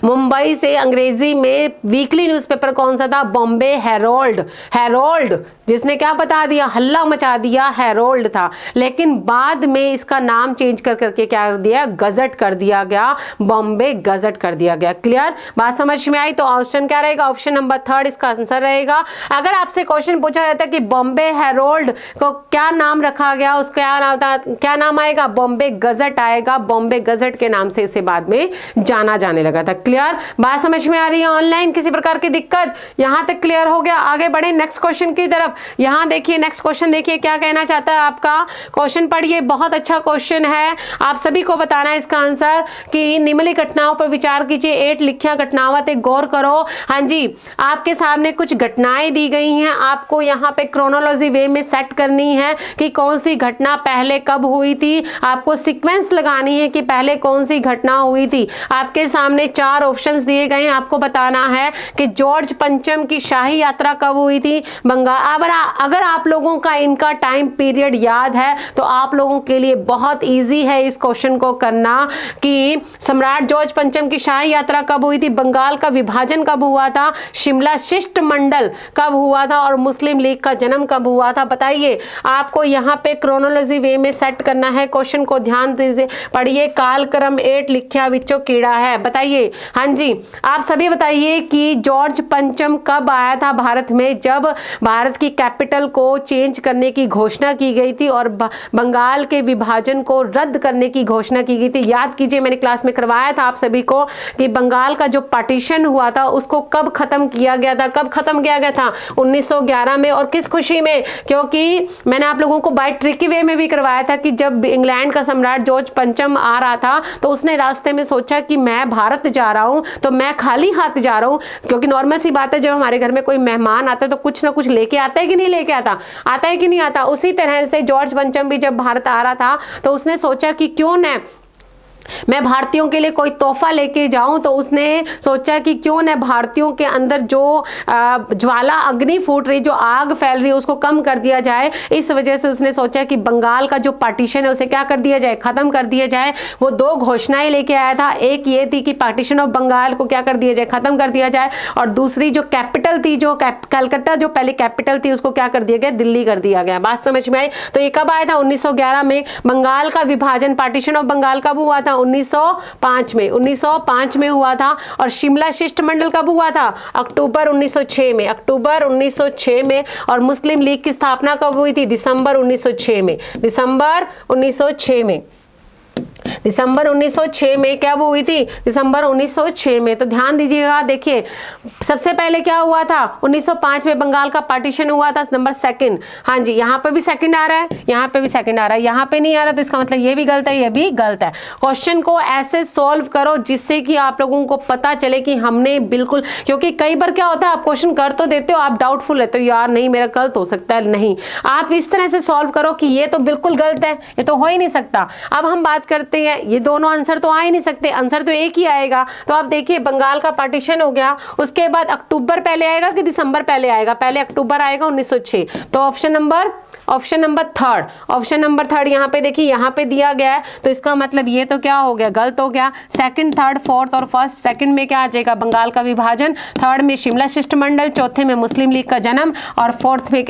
मुंबई से अंग्रेजी में वीकली न्यूज़पेपर कौन सा था, बॉम्बे हेरोल्ड। हेरोल्ड जिसने क्या बता दिया, हल्ला मचा दिया, हेरोल्ड था। लेकिन बाद में इसका नाम चेंज कर करके क्या कर दिया, गजट कर दिया गया, बॉम्बे गजट कर दिया गया। क्लियर, बात समझ में आई। तो ऑप्शन क्या रहेगा, ऑप्शन नंबर 3 इसका आंसर रहेगा। अगर आपसे क्वेश्चन पूछा जाता है कि बॉम्बे हेरोल्ड को क्या नाम रखा गया, उसका क्या नाम आएगा, बॉम्बे गजट आएगा। बॉम्बे गजट के नाम से इसे बाद में जाना जाने लगा था। क्लियर, बात समझ में आ रही है ऑनलाइन, किसी प्रकार की दिक्कत, यहां तक क्लियर हो गया। आगे बढ़े नेक्स्ट क्वेश्चन की तरफ। यहां देखिए नेक्स्ट क्वेश्चन, देखिए क्या कहना चाहता है आपका क्वेश्चन, पढ़िए, बहुत अच्छा क्वेश्चन है। आप सभी को बताना है इसका आंसर कि निम्नलिखित घटनाओं पर विचार कीजिए। 8 लिखिया घटनाओं पे गौर करो। हाँ जी, आपके सामने कुछ घटनाएं दी गई हैं, आपको यहाँ पे क्रोनोलॉजी वे में सेट करनी है कि कौन सी घटना पहले कब हुई थी। आपको सीक्वेंस लगानी है कि पहले कौन सी घटना हुई थी। आपके सामने 4 ऑप्शंस दिए गए हैं, आपको बताना है कि जॉर्ज पंचम की शाही यात्रा कब हुई थी, बंगाल। अगर आप लोगों का इनका टाइम पीरियड याद है तो आप लोगों के लिए बहुत इजी है इस क्वेश्चन को करना कि सम्राट जॉर्ज पंचम की शाही यात्रा कब हुई थी, बंगाल का विभाजन कब हुआ था, शिमला शिष्टमंडल कब हुआ था और मुस्लिम लीग का जन्म कब हुआ था। बताइए, आपको यहाँ पे क्रोनोलॉजी वे में सेट करना है। क्वेश्चन को ध्यान दीजिए, पढ़िए। कालक्रम 8 लिखिया विचों कीड़ा है। बताइए, हाँ जी, आप सभी बताइए कि जॉर्ज पंचम कब आया था भारत में, जब भारत की कैपिटल को चेंज करने की घोषणा की गई थी और बंगाल के विभाजन को रद्द करने की घोषणा की गई थी। याद कीजिए, मैंने क्लास में करवाया था आप सभी को कि बंगाल का जो पार्टीशन हुआ था उसको कब खत्म किया गया था, कब खत्म किया गया था, 1911 में। और किस खुशी में, क्योंकि मैंने आप लोगों को बाय ट्रिकी वे में भी करवाया था कि जब इंग्लैंड का सम्राट जॉर्ज पंचम आ रहा था तो उसने रास्ते में सोचा कि मैं भारत जा रहा हूं तो मैं खाली हाथ जा रहा हूं, क्योंकि नॉर्मल सी बात है जब हमारे घर में कोई मेहमान आता है तो कुछ ना कुछ लेके आता है कि नहीं लेके आता, आता है कि नहीं आता। उसी तरह से जॉर्ज पंचम भी जब भारत आ रहा था तो उसने सोचा कि क्यों न मैं भारतीयों के लिए कोई तोहफा लेके जाऊं, तो उसने सोचा कि क्यों न भारतीयों के अंदर जो ज्वाला अग्नि फूट रही, जो आग फैल रही है, उसको कम कर दिया जाए। इस वजह से उसने सोचा कि बंगाल का जो पार्टीशन है उसे क्या कर दिया जाए, खत्म कर दिया जाए। वो दो घोषणाएं लेके आया था, एक ये थी कि पार्टीशन ऑफ बंगाल को क्या कर दिया जाए, खत्म कर दिया जाए, और दूसरी जो कैपिटल थी, जो कलकत्ता जो पहले कैपिटल थी, उसको क्या कर दिया गया, दिल्ली कर दिया गया। बात समझ में आई? तो ये कब आया था? 1911 में। बंगाल का विभाजन, पार्टीशन ऑफ बंगाल कब हुआ था? 1905 में। 1905 में हुआ था। और शिमला शिष्टमंडल कब हुआ था? अक्टूबर 1906 में। अक्टूबर 1906 में। और मुस्लिम लीग की स्थापना कब हुई थी? दिसंबर 1906 में। दिसंबर 1906 में। दिसंबर 1906 में क्या हुई थी? दिसंबर 1906 में। तो ध्यान दीजिएगा, देखिए सबसे पहले क्या हुआ था? 1905 में बंगाल का पार्टीशन हुआ था, नंबर सेकंड। हाँ जी, यहाँ पे भी सेकंड आ रहा है, यहाँ पे भी सेकंड आ रहा है, यहाँ पे नहीं आ रहा, तो इसका मतलब ये भी गलत है, ये भी गलत है। क्वेश्चन को ऐसे सॉल्व करो जिससे कि आप लोगों को पता चले कि हमने बिल्कुल, क्योंकि कई बार क्या होता है, आप क्वेश्चन कर तो देते हो, आप डाउटफुल रहते हो, यार नहीं मेरा गलत हो सकता है। नहीं, आप इस तरह से सॉल्व करो कि ये तो बिल्कुल गलत है, ये तो हो ही नहीं सकता। अब हम बात करते हैं, ये दोनों आंसर तो आ ही नहीं सकते, आंसर तो एक ही आएगा। तो आप देखिए, बंगाल का पार्टीशन हो गया, उसके बाद अक्टूबर पहले आएगा कि दिसंबर पहले आएगा? पहले अक्टूबर आएगा 1906। तो option number third, option number third यहाँ पे देखिए, यहाँ पे दिया गया है, तो इसका मतलब ये तो क्या हो गया, गलत हो गया। सेकंड, थर्ड, फोर्थ और फर्स्ट, सेकंड में क्या आ जाएगा? बंगाल का विभाजन, थर्ड में शिमला शिष्टमंडल, चौथे में मुस्लिम लीग का जन्म, और फोर्थ में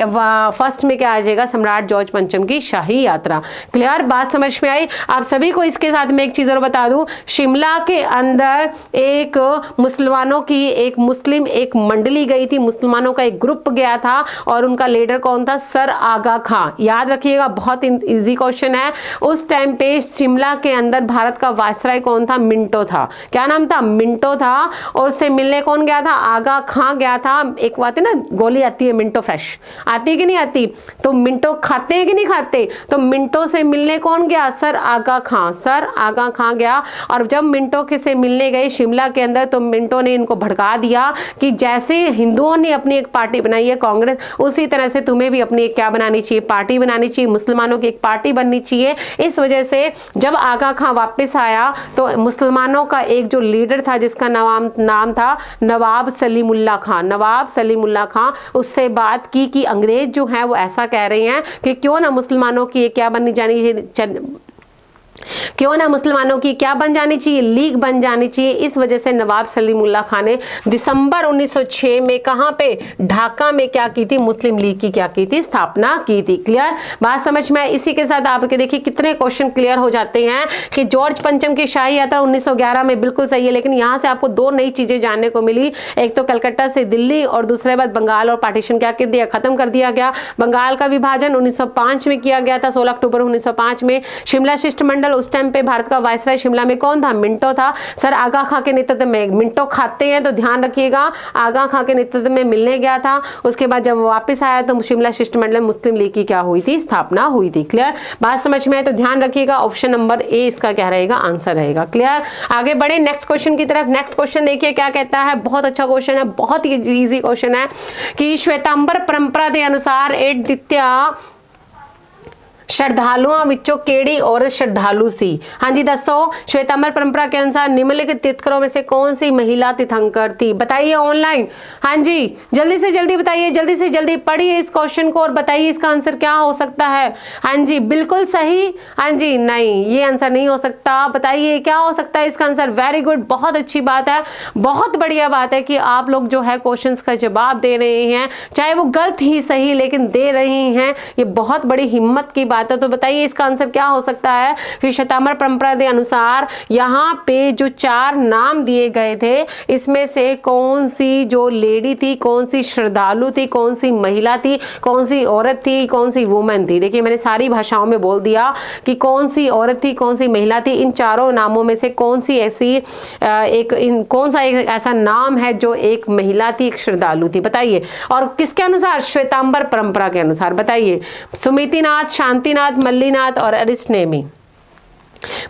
फर्स्ट में क्या आ जाएगा? सम्राट जॉर्ज पंचम की शाही यात्रा। क्लियर? बात समझ में आई? आप सभी को इसके साथ में एक चीज और बता दूं, शिमला के अंदर एक मुसलमानों की एक मंडली गई थी, मुसलमानों का एक ग्रुप गया था, और उनका लीडर कौन था? सर आगा खां। याद रखिएगा, बहुत इजी क्वेश्चन है। उस टाइम पे शिमला के अंदर भारत का वायसराय कौन था? मिंटो था। क्या नाम था? मिंटो था। और उससे मिलने कौन गया था? आगा खां गया था। एक बात है ना, गोली आती है मिंटो फ्रेश, आती है कि नहीं आती? तो मिंटो खाते हैं कि नहीं खाते? तो मिंटो से मिलने कौन गया? सर आगा खां। सर आगा खां गया। और जब मिंटो के से मिलने गए शिमला के अंदर, तो मिंटो ने इनको भड़का दिया कि जैसे हिंदुओं ने अपनी एक पार्टी बनाई है कांग्रेस, उसी तरह से तुम्हें भी अपनी एक क्या बनानी चाहिए? पार्टी बनानी चाहिए, मुसलमानों की एक पार्टी बननी चाहिए। इस वजह से जब आगा खां वापस आया, तो मुसलमानों का एक जो लीडर था, जिसका नाम था नवाब सलीमुल्लाह खान, नवाब सलीमुल्लाह खान, उससे बात की कि अंग्रेज जो है वो ऐसा कह रहे हैं कि क्यों ना मुसलमानों की क्या बननी जानी, क्यों ना मुसलमानों की क्या बन जानी चाहिए? लीग बन जानी चाहिए। इस वजह से नवाब सलीमुल्लाह खान ने दिसंबर 1906 में कहां पे? ढाका में क्या की थी? मुस्लिम लीग की क्या की थी? स्थापना की थी। क्लियर? बात समझ में? इसी के साथ आपके देखिए कितने क्वेश्चन क्लियर हो जाते हैं कि जॉर्ज पंचम की शाही यात्रा 1911 में बिल्कुल सही है, लेकिन यहां से आपको दो नई चीजें जानने को मिली। एक तो कलकत्ता से दिल्ली, और दूसरे बात बंगाल और पार्टीशन क्या कर दिया? खत्म कर दिया गया। बंगाल का विभाजन 1905 में किया गया था, 16 अक्टूबर 1905 में। शिमला शिष्टमंडल, उस टाइम पे भारत का वायसराय शिमला में कौन था? मिंटो था। सर आगा खां के नेतृत्व में, मिंटो खाते हैं तो ध्यान रखिएगा, आगा खां के नेतृत्व में मिलने गया था। उसके बाद जब वापस आया तो शिमला शिष्टमंडल मुस्लिम लीग की क्या हुई थी? स्थापना हुई थी। क्लियर? बात समझ में आए तो ध्यान रखिएगा, ऑप्शन नंबर ए इसका क्या रहेगा? आंसर रहेगा। क्लियर? आगे बढ़े नेक्स्ट क्वेश्चन की तरफ। नेक्स्ट क्वेश्चन देखिए क्या कहता है, बहुत अच्छा क्वेश्चन है, बहुत ही इजी क्वेश्चन है कि श्वेतांबर परंपरा के अनुसार एड द्वितीया श्रद्धालुओं विचों केड़ी औरत श्रद्धालु सी? हाँ जी दसो, श्वेतांबर परंपरा के अनुसार निम्नलिखित तीर्थंकरों में से कौन सी महिला तीर्थंकर थी? बताइए ऑनलाइन। हाँ जी, जल्दी से जल्दी बताइए, जल्दी से जल्दी पढ़िए इस क्वेश्चन को और बताइए इसका आंसर क्या हो सकता है। हाँ जी बिल्कुल सही। हाँ जी नहीं, ये आंसर नहीं हो सकता। बताइए क्या हो सकता है इसका आंसर? वेरी गुड, बहुत अच्छी बात है, बहुत बढ़िया बात है कि आप लोग जो है क्वेश्चंस का जवाब दे रहे हैं, चाहे वो गलत ही सही लेकिन दे रहे हैं, ये बहुत बड़ी हिम्मत की बात है। तो बताइए इसका आंसर क्या हो सकता है कि श्वेतांबर परंपरा के अनुसार यहाँ पे जो 4 नाम दिए गए थे, इसमें से कौन सी जो लेडी थी, कौन सी श्रद्धालु थी, कौन सी महिला थी, कौन सी औरत थी, कौन सी वुमेन थी? देखिए मैंने सारी भाषाओं में बोल दिया कि कौन सी औरत थी, कौन सी महिला थी। इन चारों नामों में से कौन सी ऐसी कौन सा एक ऐसा नाम है जो एक महिला थी, एक श्रद्धालु थी? बताइए। और किसके अनुसार? श्वेतांबर परंपरा के अनुसार। बताइए। सुमितिनाथ, शांतिनाथ, मल्लीनाथ और अरिष्टनेमी।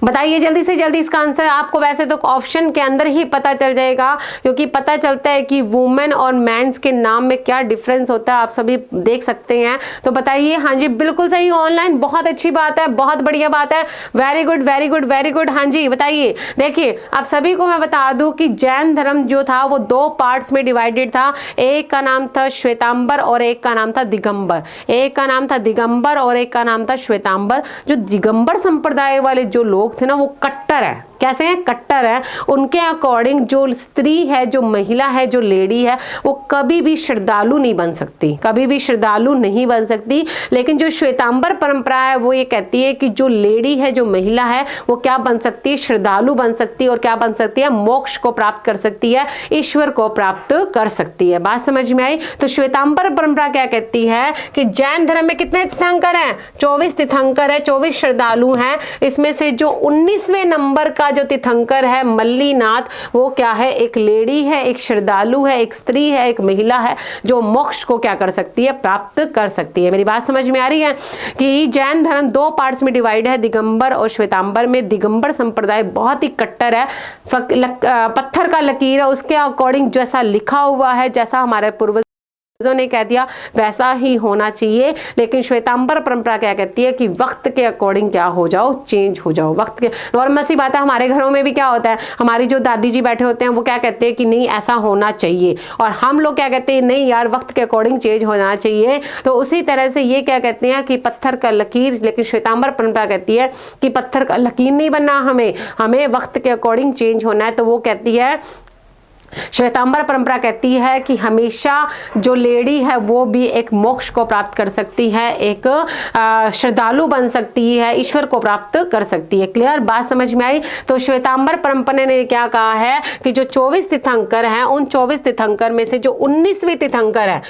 बताइए जल्दी से जल्दी इसका आंसर। आपको वैसे तो ऑप्शन के अंदर ही पता चल जाएगा, क्योंकि पता चलता है कि वुमेन और मेंस के नाम में क्या डिफरेंस होता है, आप सभी देख सकते हैं। तो बताइए। हाँ जी बिल्कुल सही, ऑनलाइन, बहुत अच्छी बात है, बहुत बढ़िया बात है, very good very good very good. हाँ जी बताइए। देखिए आप सभी को मैं बता दूं कि जैन धर्म जो था वो 2 पार्ट्स में डिवाइडेड था। एक का नाम था श्वेतांबर और एक का नाम था दिगंबर। एक का नाम था दिगंबर और एक का नाम था श्वेतांबर। जो दिगंबर संप्रदाय वाले जो लोग थे ना वो कट्टर है। कैसे हैं? कट्टर है। उनके अकॉर्डिंग जो स्त्री है, जो महिला है, जो लेडी है, वो कभी भी श्रद्धालु नहीं बन सकती, कभी भी श्रद्धालु नहीं बन सकती। लेकिन जो श्वेतांबर परंपरा है वो ये कहती है कि जो लेडी है, जो महिला है, वो क्या बन सकती है? श्रद्धालु बन सकती है। और क्या बन सकती है? मोक्ष को प्राप्त कर सकती है, ईश्वर को प्राप्त कर सकती है। बात समझ में आई? तो श्वेतांबर परंपरा क्या कहती है कि जैन धर्म में कितने तीर्थंकर हैं? 24 तीर्थंकर है, 24 श्रद्धालु हैं। इसमें से जो 19वें नंबर का जो तीर्थंकर है मल्लीनाथ, वो क्या है? एक लेडी है, एक श्रद्धालु है, एक स्त्री है, एक महिला है, जो मोक्ष को क्या कर सकती है? प्राप्त कर सकती है। मेरी बात समझ में आ रही है कि जैन धर्म 2 पार्ट्स में डिवाइड है, दिगंबर और श्वेतांबर में। दिगंबर संप्रदाय बहुत ही कट्टर है, पत्थर का लकीर है, उसके अकॉर्डिंग जैसा लिखा हुआ है, जैसा हमारे पूर्वज ने कह दिया वैसा ही होना चाहिए। लेकिन श्वेतांबर परंपरा क्या कहती है कि वक्त के अकॉर्डिंग क्या हो जाओ? चेंज हो जाओ। वक्त के नॉर्मल सी बात है, हमारे घरों में भी क्या होता है, हमारी जो दादी जी बैठे होते हैं वो क्या कहते हैं कि नहीं ऐसा होना चाहिए, और हम लोग क्या कहते हैं नहीं यार वक्त के अकॉर्डिंग चेंज होना चाहिए। तो उसी तरह से ये क्या कहते हैं कि पत्थर का लकीर, लेकिन श्वेतांबर परंपरा कहती है कि पत्थर का लकीर नहीं बनना, हमें वक्त के अकॉर्डिंग चेंज होना है। तो वो कहती है, श्वेतांबर परंपरा कहती है कि हमेशा जो लेडी है वो भी एक मोक्ष को प्राप्त कर सकती है, एक श्रद्धालु बन सकती है, ईश्वर को प्राप्त कर सकती है। क्लियर? बात समझ में आई? तो श्वेतांबर परंपरा ने क्या कहा है कि जो 24 तीर्थंकर हैं, उन 24 तीर्थंकर में से जो 19वें तीर्थंकर है,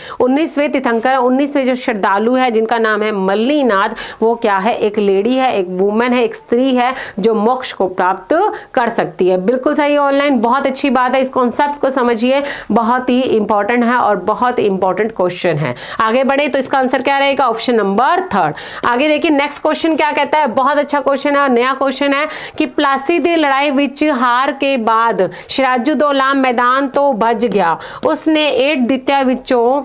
19वें जो श्रद्धालु है जिनका नाम है मल्लीनाथ, वो क्या है? एक लेडी है, एक वुमेन है, एक स्त्री है, जो मोक्ष को प्राप्त कर सकती है। बिल्कुल सही ऑनलाइन, बहुत अच्छी बात है। इस कॉन्सेप्ट को समझिए, बहुत ही इंपॉर्टेंट है और बहुत इंपॉर्टेंट क्वेश्चन है। आगे बढ़े तो इसका आंसर क्या रहेगा? Option number 3। आगे देखिए नेक्स्ट क्वेश्चन क्या कहता है, बहुत अच्छा क्वेश्चन है और नया क्वेश्चन है कि प्लासी दी लड़ाई विच हार के बाद सिराजुद्दौला मैदान तो भज गया, उसने 8 द्वितीय विचों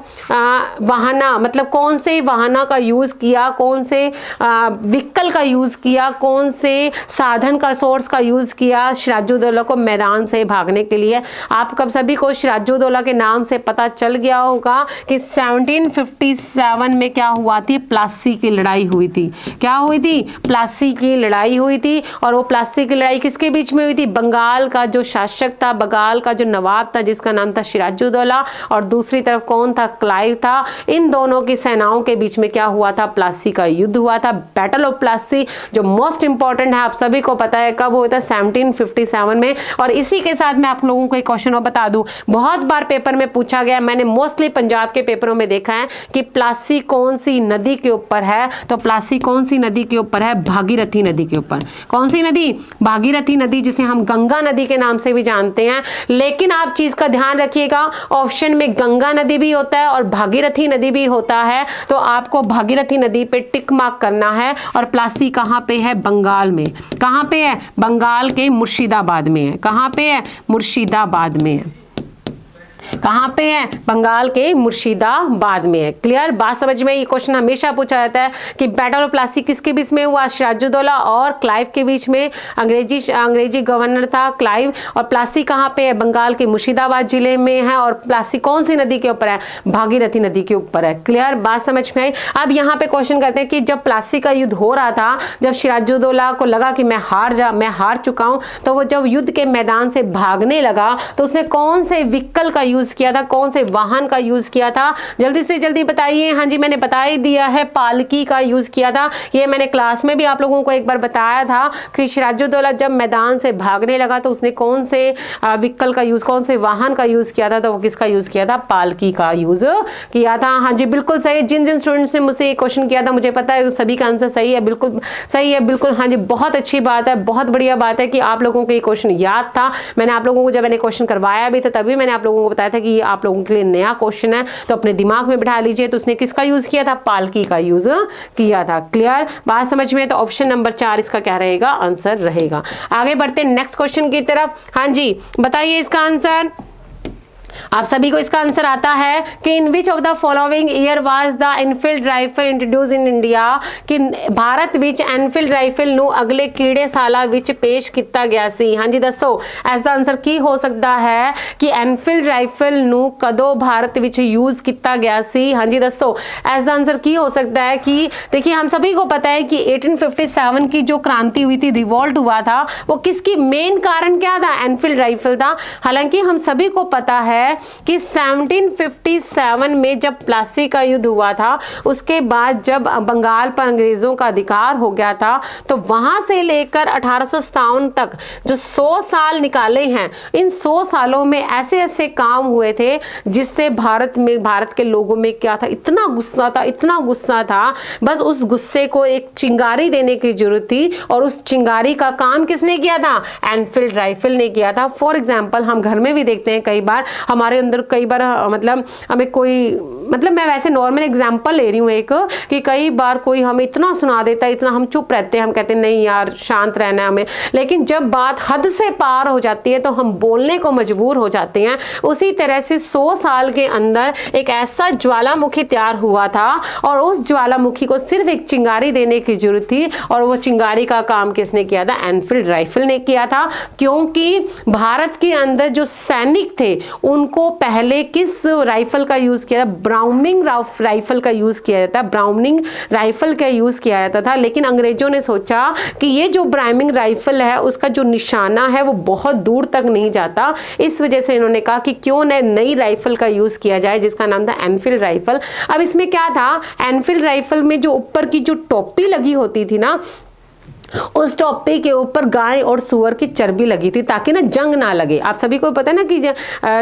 वाहना, मतलब कौन से वाहना का यूज किया, कौन से व्हीकल का यूज किया, कौन से साधन का सोर्स का यूज किया सिराजुद्दौला को मैदान से भागने के लिए। आप कब सभी को सिराजुद्दौला के नाम से पता चल गया होगा कि 1757 में क्या हुआ थी? प्लासी की लड़ाई हुई थी। क्या हुई थी? प्लासी की लड़ाई हुई थी। और वो प्लासी की लड़ाई किसके बीच में हुई थी? बंगाल का जो शासक था, बंगाल का जो नवाब था जिसका नाम था सिराजुद्दौला, और दूसरी तरफ कौन था? क्लाइव था। इन दोनों की सेनाओं के बीच में क्या हुआ था? प्लासी का युद्ध हुआ था, बैटल ऑफ प्लासी, जो मोस्ट इंपॉर्टेंट है, आप सभी को पता है कब हुआ था? 1757 में। और इसी के साथ मैं आप लोगों को एक क्वेश्चन बता दूं, बहुत बार पेपर में पूछा गया, मैंने मोस्टली पंजाब के पेपरों में देखा है कि प्लासी कौन सी नदी के ऊपर है? तो प्लासी कौन सी नदी के ऊपर है? भागीरथी नदी के ऊपर। कौन सी नदी? भागीरथी नदी, जिसे हम गंगा नदी के नाम से भी जानते हैं। लेकिन आप चीज का ध्यान रखिएगा, ऑप्शन में गंगा नदी भी होता है और भागीरथी नदी भी होता है, तो आपको भागीरथी नदी पे टिक मार्क करना है। और प्लासी कहां पे है? बंगाल में। कहां पे है? बंगाल के मुर्शिदाबाद में है। कहां पे है? मुर्शिदाबाद में। कहां पे है? बंगाल के मुर्शिदाबाद में है। क्लियर? बात समझ में? ये क्वेश्चन हमेशा पूछा जाता है कि बैटल ऑफ प्लासी किसके बीच में हुआ? सिराजुद्दौला और क्लाइव के बीच में। अंग्रेजी गवर्नर था क्लाइव। और प्लासी कहां पे है? बंगाल के मुर्शिदाबाद जिले में है। और प्लासी कौन सी नदी के ऊपर है? भागीरथी नदी के ऊपर है। क्लियर? बात समझ में आई? अब यहाँ पे क्वेश्चन करते हैं कि जब प्लासी का युद्ध हो रहा था, जब सिराजुद्दौला को लगा कि मैं हार चुका हूं, तो वो जब युद्ध के मैदान से भागने लगा तो उसने कौन से व्हीकल का यूज किया था? कौन से वाहन का यूज किया था? जल्दी से जल्दी बताइए। हाँ जी, मैंने बता ही दिया है, पालकी का यूज किया था। ये मैंने क्लास में भी आप लोगों को एक बार बताया था कि सिराजुद्दौला जब मैदान से भागने लगा तो उसने कौन से व्हीकल का यूज, कौन से वाहन का यूज किया था? तो वो किसका यूज किया था? पालकी का यूज किया था। हाँ जी बिल्कुल सही। जिन जिन स्टूडेंट्स ने मुझसे ये क्वेश्चन किया था, मुझे पता है सभी का आंसर सही है, बिल्कुल सही है, बिल्कुल। हाँ जी, बहुत अच्छी बात है, बहुत बढ़िया बात है कि आप लोगों को ये क्वेश्चन याद था। मैंने आप लोगों को जब मैंने क्वेश्चन करवाया भी था तभी मैंने आप लोगों को बताया था कि ये आप लोगों के लिए नया क्वेश्चन है, तो अपने दिमाग में बिठा लीजिए। तो उसने किसका यूज किया था? पालकी का यूज किया था। क्लियर? बात समझ में? तो ऑप्शन नंबर 4 इसका क्या रहेगा? आंसर रहेगा। आगे बढ़ते हैं नेक्स्ट क्वेश्चन की तरफ। हाँ जी, बताइए इसका आंसर। आप सभी को इसका आंसर आता है कि in which of the following year was the Enfield rifle introduce in India, कि भारत विच एनफील्ड राइफल ਨੂੰ अगले ਕਿਹੜੇ ਸਾਲਾਂ ਵਿੱਚ ਪੇਸ਼ ਕੀਤਾ ਗਿਆ ਸੀ। ਹਾਂਜੀ ਦੱਸੋ, ਇਸ ਦਾ ਆਨਸਰ ਕੀ ਹੋ ਸਕਦਾ ਹੈ ਕਿ एनफील्ड राइफल ਨੂੰ ਕਦੋਂ भारत ਵਿੱਚ यूज ਕੀਤਾ ਗਿਆ ਸੀ। ਹਾਂਜੀ ਦੱਸੋ, ਇਸ ਦਾ आंसर ਕੀ हो सकता है कि देखिए हम सभी को पता है कि 1857 की जो क्रांति हुई थी, रिवॉल्ट हुआ था, वो किसकी मेन कारण क्या था? एनफील्ड राइफल था। हालांकि हम सभी को पता है कि 1757 में जब प्लासी का युद्ध हुआ था, उसके बाद जब बंगाल पर अंग्रेजों का अधिकार हो गया था, तो वहां से लेकर 1857 तक जो 100 साल निकाले हैं, इन 100 सालों में ऐसे ऐसे काम हुए थे जिससे भारत के लोगों में क्या था? इतना गुस्सा था। बस उस गुस्से को एक चिंगारी देने की जरूरत थी, और उस चिंगारी का काम किसने किया था? एनफील्ड राइफल ने किया था। फॉर एग्जाम्पल हम घर में भी देखते हैं, कई बार हमारे अंदर कई बार मतलब हमें कोई, मतलब मैं वैसे नॉर्मल एग्जांपल ले रही हूँ एक, कि कई बार कोई हमें इतना सुना देता है, इतना हम चुप रहते हैं, हम कहते हैं नहीं यार शांत रहना है हमें, लेकिन जब बात हद से पार हो जाती है तो हम बोलने को मजबूर हो जाते हैं। उसी तरह से 100 साल के अंदर एक ऐसा ज्वालामुखी तैयार हुआ था, और उस ज्वालामुखी को सिर्फ एक चिंगारी देने की जरूरत थी, और वो चिंगारी का काम किसने किया था? एनफील्ड राइफल ने किया था। क्योंकि भारत के अंदर जो सैनिक थे उनको पहले किस राइफल का यूज किया था? ब्राउनिंग राइफल का यूज किया जाता है, ब्राउनिंग राइफल का यूज किया जाता था। लेकिन अंग्रेजों ने सोचा कि ये जो ब्राउनिंग राइफल है उसका जो निशाना है वो बहुत दूर तक नहीं जाता, इस वजह से इन्होंने कहा कि क्यों न नई राइफल का यूज किया जाए, जिसका नाम था एनफील्ड राइफल। अब इसमें क्या था? एनफील्ड राइफल में जो ऊपर की जो टोपी लगी होती थी ना, उस टोपी के ऊपर गाय और सुअर की चर्बी लगी थी, ताकि ना जंग ना लगे। आप सभी को पता है ना कि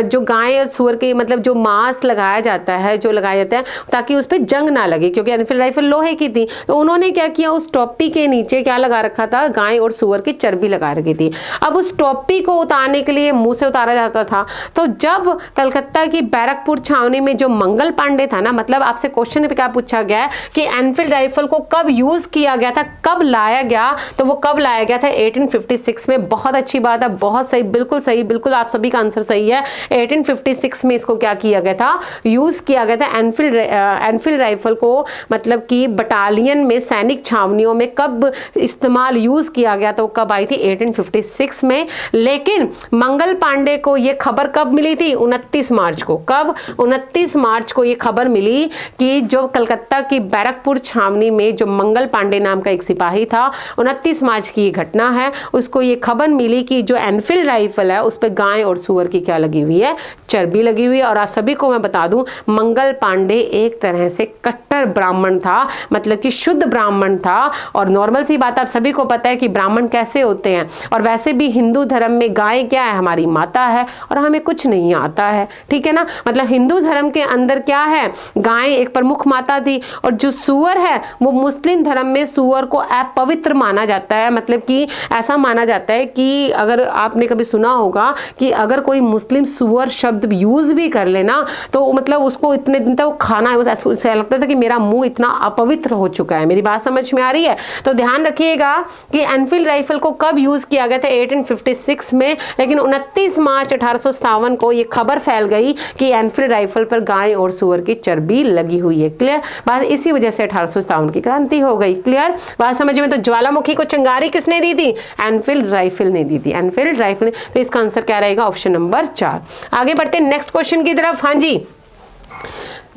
जो गाय और सुअर के मतलब जो मांस लगाया जाता है, जो लगाया जाता है ताकि उस पर जंग ना लगे, क्योंकि एनफील्ड राइफल लोहे की थी। तो उन्होंने क्या किया? उस टोपी के नीचे क्या लगा रखा था? गाय और सुअर की चर्बी लगा रखी थी। अब उस टोपी को उतारने के लिए मुंह से उतारा जाता था। तो जब कलकत्ता की बैरकपुर छावनी में जो मंगल पांडे था ना, मतलब आपसे क्वेश्चन पे क्या पूछा गया है कि एनफील्ड राइफल को कब यूज किया गया था, कब लाया गया, तो वो कब लाया गया था? 1856 में। बहुत अच्छी बात है, बहुत सही, बिल्कुल सही, बिल्कुल आप सभी का आंसर सही है। 1856 में इसको क्या किया गया था? यूज किया गया था। एनफील्ड राइफल को मतलब कि बटालियन में, सैनिक छावनियों में कब इस्तेमाल यूज किया गया? तो कब आई थी? 1856 में। लेकिन मंगल पांडे को ये खबर कब मिली थी? 29 मार्च को। कब? 29 मार्च को ये खबर मिली कि जो कलकत्ता की बैरकपुर छावनी में जो मंगल पांडे नाम का एक सिपाही था, 29 मार्च की ये घटना है, उसको ये खबर मिली कि जो एनफील्ड राइफल है उस पर गाय और सुअर की क्या लगी हुई है? चर्बी लगी हुई है। और आप सभी को मैं बता दूं, मंगल पांडे एक तरह से कट्टर ब्राह्मण था, मतलब कि शुद्ध ब्राह्मण था। और नॉर्मल सी बात, आप सभी को पता है कि ब्राह्मण कैसे होते हैं। और वैसे भी हिंदू धर्म में गाय क्या है? हमारी माता है, और हमें कुछ नहीं आता है, ठीक है ना। मतलब हिंदू धर्म के अंदर क्या है? गाय एक प्रमुख माता थी। और जो सुअर है वो मुस्लिम धर्म में सुअर को अपवित्र माना जाता है। मतलब कि ऐसा माना जाता है कि अगर आपने कभी सुना होगा कि अगर कोई मुस्लिम सुअर शब्द यूज भी कर लेना, तो मतलब उसको इतने दिन तक खाना ऐसा लगता था कि मेरा मुंह इतना अपवित्र हो चुका है। मेरी बात समझ में आ रही है? तो ध्यान रखिएगा कि एनफील्ड राइफल को कब यूज किया गया था? 1856 में। लेकिन 29 मार्च 1857 को ये खबर फैल गई कि एनफील्ड राइफल पर गाय और सुअर की चर्बी लगी हुई है। क्लियर बात? इसी वजह से 1857 की क्रांति हो गई। क्लियर बात समझ में? तो ज्वालामुखी को चिंगारी किसने दी थी? एनफील्ड राइफल ने दी थी। एनफील्ड राइफल ने। तो इसका आंसर क्या रहेगा? Option number 4। आगे बढ़ते हैं नेक्स्ट क्वेश्चन की तरफ। हाँ जी,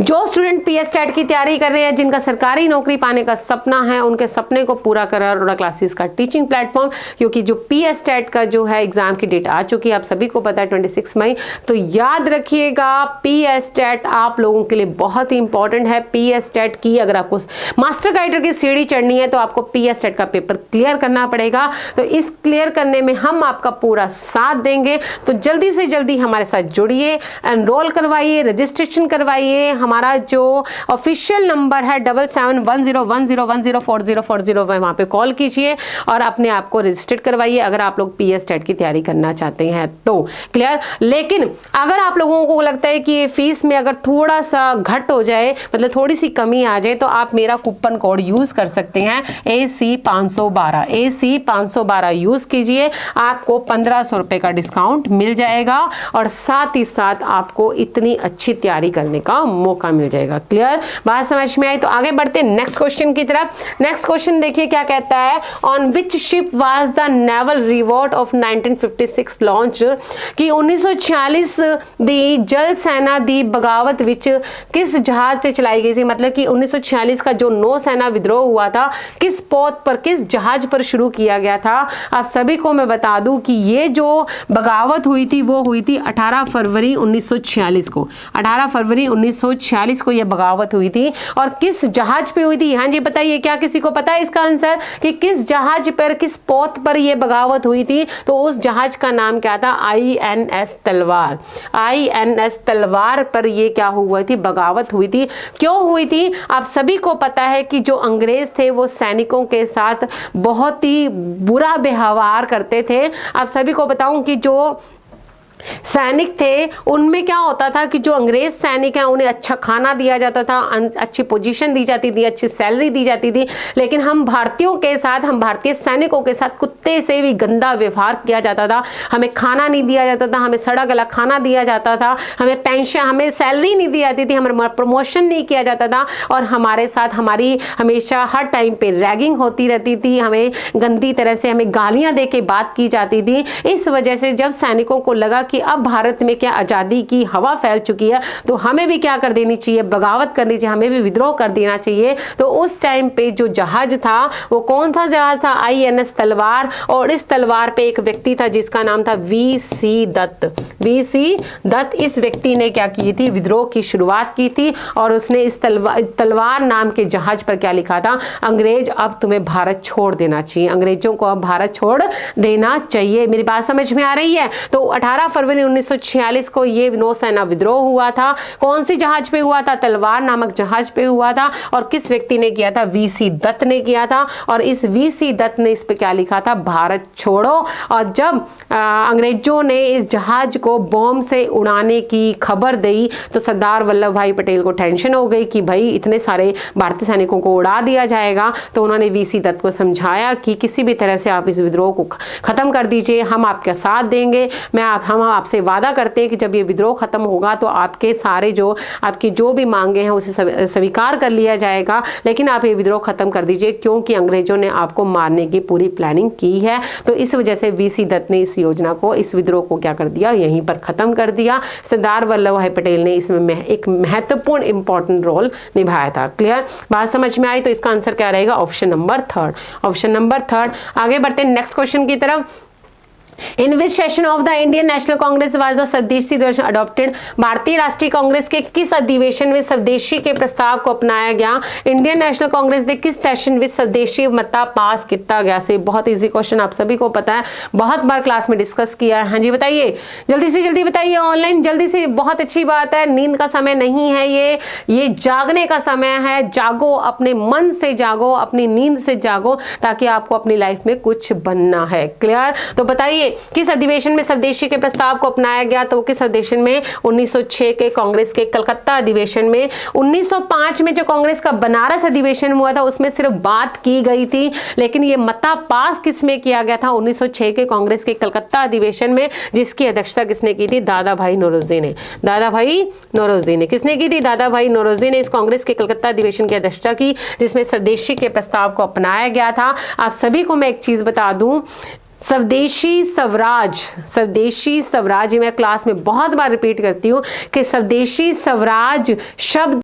जो स्टूडेंट पीएसटेट की तैयारी कर रहे हैं, जिनका सरकारी नौकरी पाने का सपना है, उनके सपने को पूरा करा अरोड़ा क्लासेस का टीचिंग प्लेटफॉर्म। क्योंकि जो पीएसटेट का जो है एग्जाम की डेट आ चुकी है, आप सभी को पता है 26 मई। तो याद रखिएगा, पीएसटेट आप लोगों के लिए बहुत ही इंपॉर्टेंट है। पीएसटेट की अगर आपको मास्टर गाइडर की सीढ़ी चढ़नी है तो आपको पीएसटेट का पेपर क्लियर करना पड़ेगा। तो इस क्लियर करने में हम आपका पूरा साथ देंगे। तो जल्दी से जल्दी हमारे साथ जुड़िए, एनरोल करवाइए, रजिस्ट्रेशन करवाइए। हमारा जो ऑफिशियल नंबर है 771010104040 वहाँ पे कॉल कीजिए और अपने आप को रजिस्टर्ड करवाइए अगर आप लोग PS टेट की तैयारी करना चाहते हैं तो। क्लियर। लेकिन अगर आप लोगों को लगता है कि ये फीस में अगर थोड़ा सा घट हो जाए, मतलब थोड़ी सी कमी आ जाए, तो आप मेरा कूपन कोड यूज कर सकते हैं AC512 AC512 यूज कीजिए, आपको 1500 रुपए का डिस्काउंट मिल जाएगा और साथ ही साथ आपको इतनी अच्छी तैयारी करने का मौका मिल जाएगा। क्लियर, बात समझ में आई? तो आगे बढ़ते नेक्स्ट क्वेश्चन की तरफ। नेक्स्ट क्वेश्चन देखिए क्या कहता है, on which ship was the naval revolt of 1956 launch, कि 1946 दी जल सेना दी बगावत विच किस जहाज से चलाई गई थी। मतलब कि 1946 का जो नौसेना विद्रोह हुआ था किस पोत पर, किस जहाज पर शुरू किया गया था। आप सभी को मैं बता दूं कि ये जो बगावत हुई थी वो हुई थी 18 फरवरी 1946 को। 18 फरवरी 1946 को यह बगावत हुई थी और किस जहाज पे हुई थी। हाँ जी बताइए, क्या किसी को पता है इसका आंसर कि किस जहाज पर, किस पोत पर यह बगावत हुई थी? तो उस जहाज का नाम क्या था? INS तलवार। INS तलवार पर यह क्या हुआ थी? बगावत हुई थी। क्यों हुई थी? आप सभी को पता है कि जो अंग्रेज थे वो सैनिकों के साथ बहुत ही बुरा व्यवहार करते थे। आप सभी को बताऊं कि जो सैनिक थे उनमें क्या होता था कि जो अंग्रेज सैनिक हैं उन्हें अच्छा खाना दिया जाता था, अच्छी पोजीशन दी जाती थी, अच्छी सैलरी दी जाती थी, लेकिन हम भारतीयों के साथ, हम भारतीय सैनिकों के साथ कुत्ते से भी गंदा व्यवहार किया जाता था। हमें खाना नहीं दिया जाता था, हमें सड़ा गला खाना दिया जाता था, हमें पेंशन, हमें सैलरी नहीं दी जाती थी, हमें प्रमोशन नहीं किया जाता था और हमारे साथ हमारी हमेशा हर टाइम पे रैगिंग होती रहती थी, हमें गंदी तरह से हमें गालियां दे के बात की जाती थी। इस वजह से जब सैनिकों को लगा कि अब भारत में क्या आजादी की हवा फैल चुकी है तो हमें भी क्या कर देनी चाहिए, बगावत करनी चाहिए, हमें भी विद्रोह कर देना चाहिए। तो उस टाइम पे जो जहाज था वो कौन सा जहाज था? INS तलवार। और इस तलवार पे एक व्यक्ति था जिसका नाम था VC दत्त। VC दत्त, इस व्यक्ति ने क्या की थी? विद्रोह की शुरुआत की थी और उसने इस तलवार नाम के जहाज पर क्या लिखा था? अंग्रेज अब तुम्हें भारत छोड़ देना चाहिए, अंग्रेजों को अब भारत छोड़ देना चाहिए। मेरी बात समझ में आ रही है? तो 18 फरवरी 1946 को ये नौसेना विद्रोह हुआ था। कौन सी जहाज पे हुआ था? तलवार नामक जहाज पे हुआ था। और किस व्यक्ति ने किया था? VC दत्त ने किया था। और इस VC दत्त ने इस पे क्या लिखा था? भारत छोड़ो। और जब अंग्रेजों ने इस जहाज को बॉम्ब से उड़ाने की खबर दी तो सरदार वल्लभ भाई पटेल को टेंशन हो गई कि भाई इतने सारे भारतीय सैनिकों को उड़ा दिया जाएगा। तो उन्होंने VC दत्त को समझाया कि किसी भी तरह से आप इस विद्रोह को खत्म कर दीजिए, हम आपका साथ देंगे, हम आपसे वादा करते हैं कि जब ये विद्रोह खत्म होगा तो आपके सारे जो आपकी जो भी मांगे हैं उसे स्वीकार कर लिया जाएगा, लेकिन आप ये विद्रोह खत्म कर दीजिए क्योंकि अंग्रेजों ने आपको मारने की पूरी प्लानिंग की है। तो इस वजह से VC दत्त ने इस योजना को, इस विद्रोह को क्या कर दिया? यहीं पर खत्म कर दिया। सरदार वल्लभ भाई पटेल ने इसमें एक महत्वपूर्ण इंपॉर्टेंट रोल निभाया था। क्लियर, बात समझ में आई? तो इसका आंसर क्या रहेगा? Option number third. Option number third. आगे बढ़ते हैं नेक्स्ट क्वेश्चन की तरफ। In which session of the Indian National Congress was the Swadeshi Darshan adopted? भारतीय राष्ट्रीय कांग्रेस के किस अधिवेशन में स्वदेशी के प्रस्ताव को अपनाया गया? इंडियन नेशनल कांग्रेस के किस सेशन में स्वदेशी मता पास किया गया? से बहुत इजी क्वेश्चन, आप सभी को पता है, बहुत बार क्लास में डिस्कस किया है। हाँ जी बताइए, जल्दी से जल्दी बताइए, ऑनलाइन जल्दी से। बहुत अच्छी बात है, नींद का समय नहीं है ये जागने का समय है। जागो, अपने मन से जागो, अपनी नींद से जागो, ताकि आपको अपनी लाइफ में कुछ बनना है। क्लियर? तो बताइए किस अधिवेशन में स्वदेशी के प्रस्ताव को अपनाया गया? तो किस अधिवेशन में? 1906 के कांग्रेस के कलकत्ता अधिवेशन में। 1905 में जो कांग्रेस का बनारस अधिवेशन हुआ था उसमें सिर्फ बात की गई थी, लेकिन ये मता पास किस में किया गया था? 1906 के कांग्रेस के कलकत्ता अधिवेशन में, जिसकी अध्यक्षता किसने की थी? दादा भाई नौरोजी ने। दादा भाई नौरोजी ने किसने की थी? दादा भाई नौरोजी ने इस कांग्रेस के कलकत्ता अधिवेशन की अध्यक्षता की, जिसमें स्वदेशी के प्रस्ताव को अपनाया गया था। आप सभी को मैं एक चीज बता दूं, स्वदेशी स्वराज, स्वदेशी स्वराज, मैं क्लास में बहुत बार रिपीट करती हूँ कि स्वदेशी स्वराज शब्द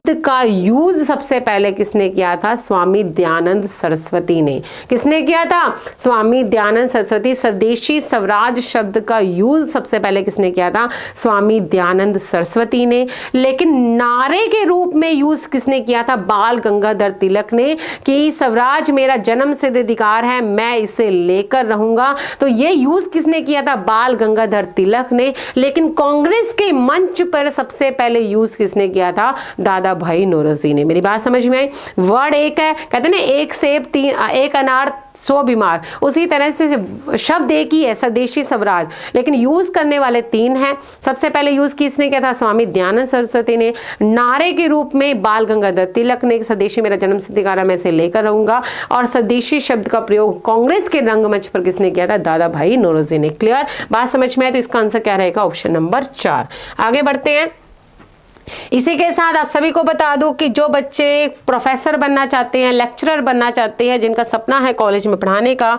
का यूज सबसे पहले किसने किया था? स्वामी दयानंद सरस्वती ने। किसने किया था? स्वामी दयानंद सरस्वती। स्वदेशी स्वराज शब्द का यूज सबसे पहले किसने किया था? स्वामी दयानंद सरस्वती ने। लेकिन नारे के रूप में यूज किसने किया था? बाल गंगाधर तिलक ने, कि स्वराज मेरा जन्म सिद्ध अधिकार है, मैं इसे लेकर रहूंगा। तो ये यूज किसने किया था? बाल गंगाधर तिलक ने। लेकिन कांग्रेस के मंच पर सबसे पहले यूज किसने किया था? दादा भाई नौरोजी ने। मेरी बात समझ में आई? वर्ड एक है, कहते हैं ना एक सेब एक अनार 100 बीमार, उसी तरह से शब्द एक ही है, स्वदेशी स्वराज, लेकिन यूज करने वाले 3 हैं। सबसे पहले यूज किसने किया था? स्वामी दयानंद सरस्वती ने। नारे के रूप में बाल गंगाधर तिलक ने, स्वदेशी मेरा जन्म सिद्ध अधिकार है, मैं इसे लेकर रहूंगा। और स्वदेशी शब्द का प्रयोग कांग्रेस के रंगमंच पर किसने किया था? दादा भाई नौरोजी ने। क्लियर? बात समझ में आए? तो इसका आंसर क्या रहेगा? Option number 4। आगे बढ़ते हैं। इसी के साथ आप सभी को बता दूं कि जो बच्चे प्रोफेसर बनना चाहते हैं, लेक्चरर बनना चाहते हैं, जिनका सपना है कॉलेज में पढ़ाने का,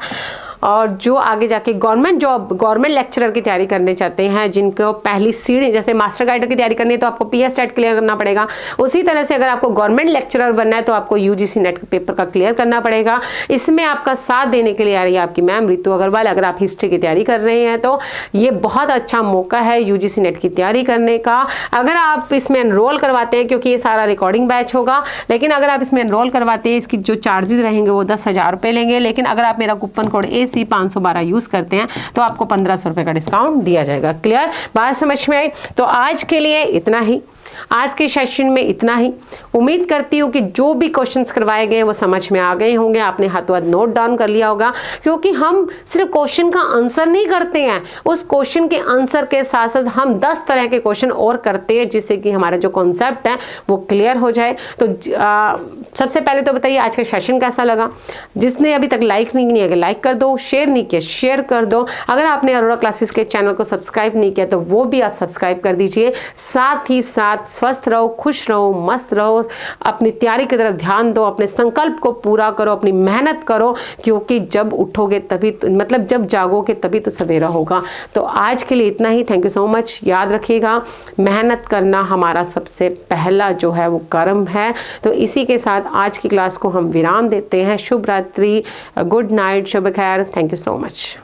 और जो आगे जाके गवर्नमेंट जॉब, गवर्नमेंट लेक्चरर की तैयारी करने चाहते हैं, जिनको पहली सीढ़ी जैसे मास्टर गाइडर की तैयारी करनी है तो आपको पीएस टेट क्लियर करना पड़ेगा, उसी तरह से अगर आपको गवर्नमेंट लेक्चरर बनना है तो आपको यूजीसी नेट पेपर का क्लियर करना पड़ेगा। इसमें आपका साथ देने के लिए आ रही है आपकी मैम रितु अग्रवाल। अगर आप हिस्ट्री की तैयारी कर रहे हैं तो ये बहुत अच्छा मौका है यूजीसी नेट की तैयारी करने का। अगर आप इसमें एनरोल करवाते हैं, क्योंकि ये सारा रिकॉर्डिंग बैच होगा, लेकिन अगर आप इसमें एनरोल करवाते हैं, इसकी जो चार्जेस रहेंगे वो 10,000 रुपये लेंगे। लेकिन अगर आप मेरा कूपन कोड AC 512 यूज करते हैं तो आपको 1500 रुपये का डिस्काउंट दिया जाएगा। क्लियर? बात समझ में आई? तो आज के लिए इतना ही, आज के सेशन में इतना ही। उम्मीद करती हूँ कि जो भी क्वेश्चंस करवाए गए वो समझ में आ गए होंगे, आपने हाथों हाथ नोट डाउन कर लिया होगा। क्योंकि हम सिर्फ क्वेश्चन का आंसर नहीं करते हैं, उस क्वेश्चन के आंसर के साथ साथ हम 10 तरह के क्वेश्चन और करते हैं, जिससे कि हमारा जो कॉन्सेप्ट है वो क्लियर हो जाए। तो सबसे पहले तो बताइए आज का सेशन कैसा लगा? जिसने अभी तक लाइक नहीं किया लाइक कर दो, शेयर नहीं किया शेयर कर दो। अगर आपने अरोड़ा क्लासेस के चैनल को सब्सक्राइब नहीं किया तो वो भी आप सब्सक्राइब कर दीजिए। साथ ही साथ स्वस्थ रहो, खुश रहो, मस्त रहो, अपनी तैयारी की तरफ ध्यान दो, अपने संकल्प को पूरा करो, अपनी मेहनत करो, क्योंकि जब उठोगे तभी मतलब जब जागोगे तभी तो सवेरा होगा। तो आज के लिए इतना ही। Thank you so much. याद रखिएगा, मेहनत करना हमारा सबसे पहला जो है वो कर्म है। तो इसी के साथ आज की क्लास को हम विराम देते हैं। शुभ रात्रि, गुड नाइट, शुभ खैर। Thank you so much.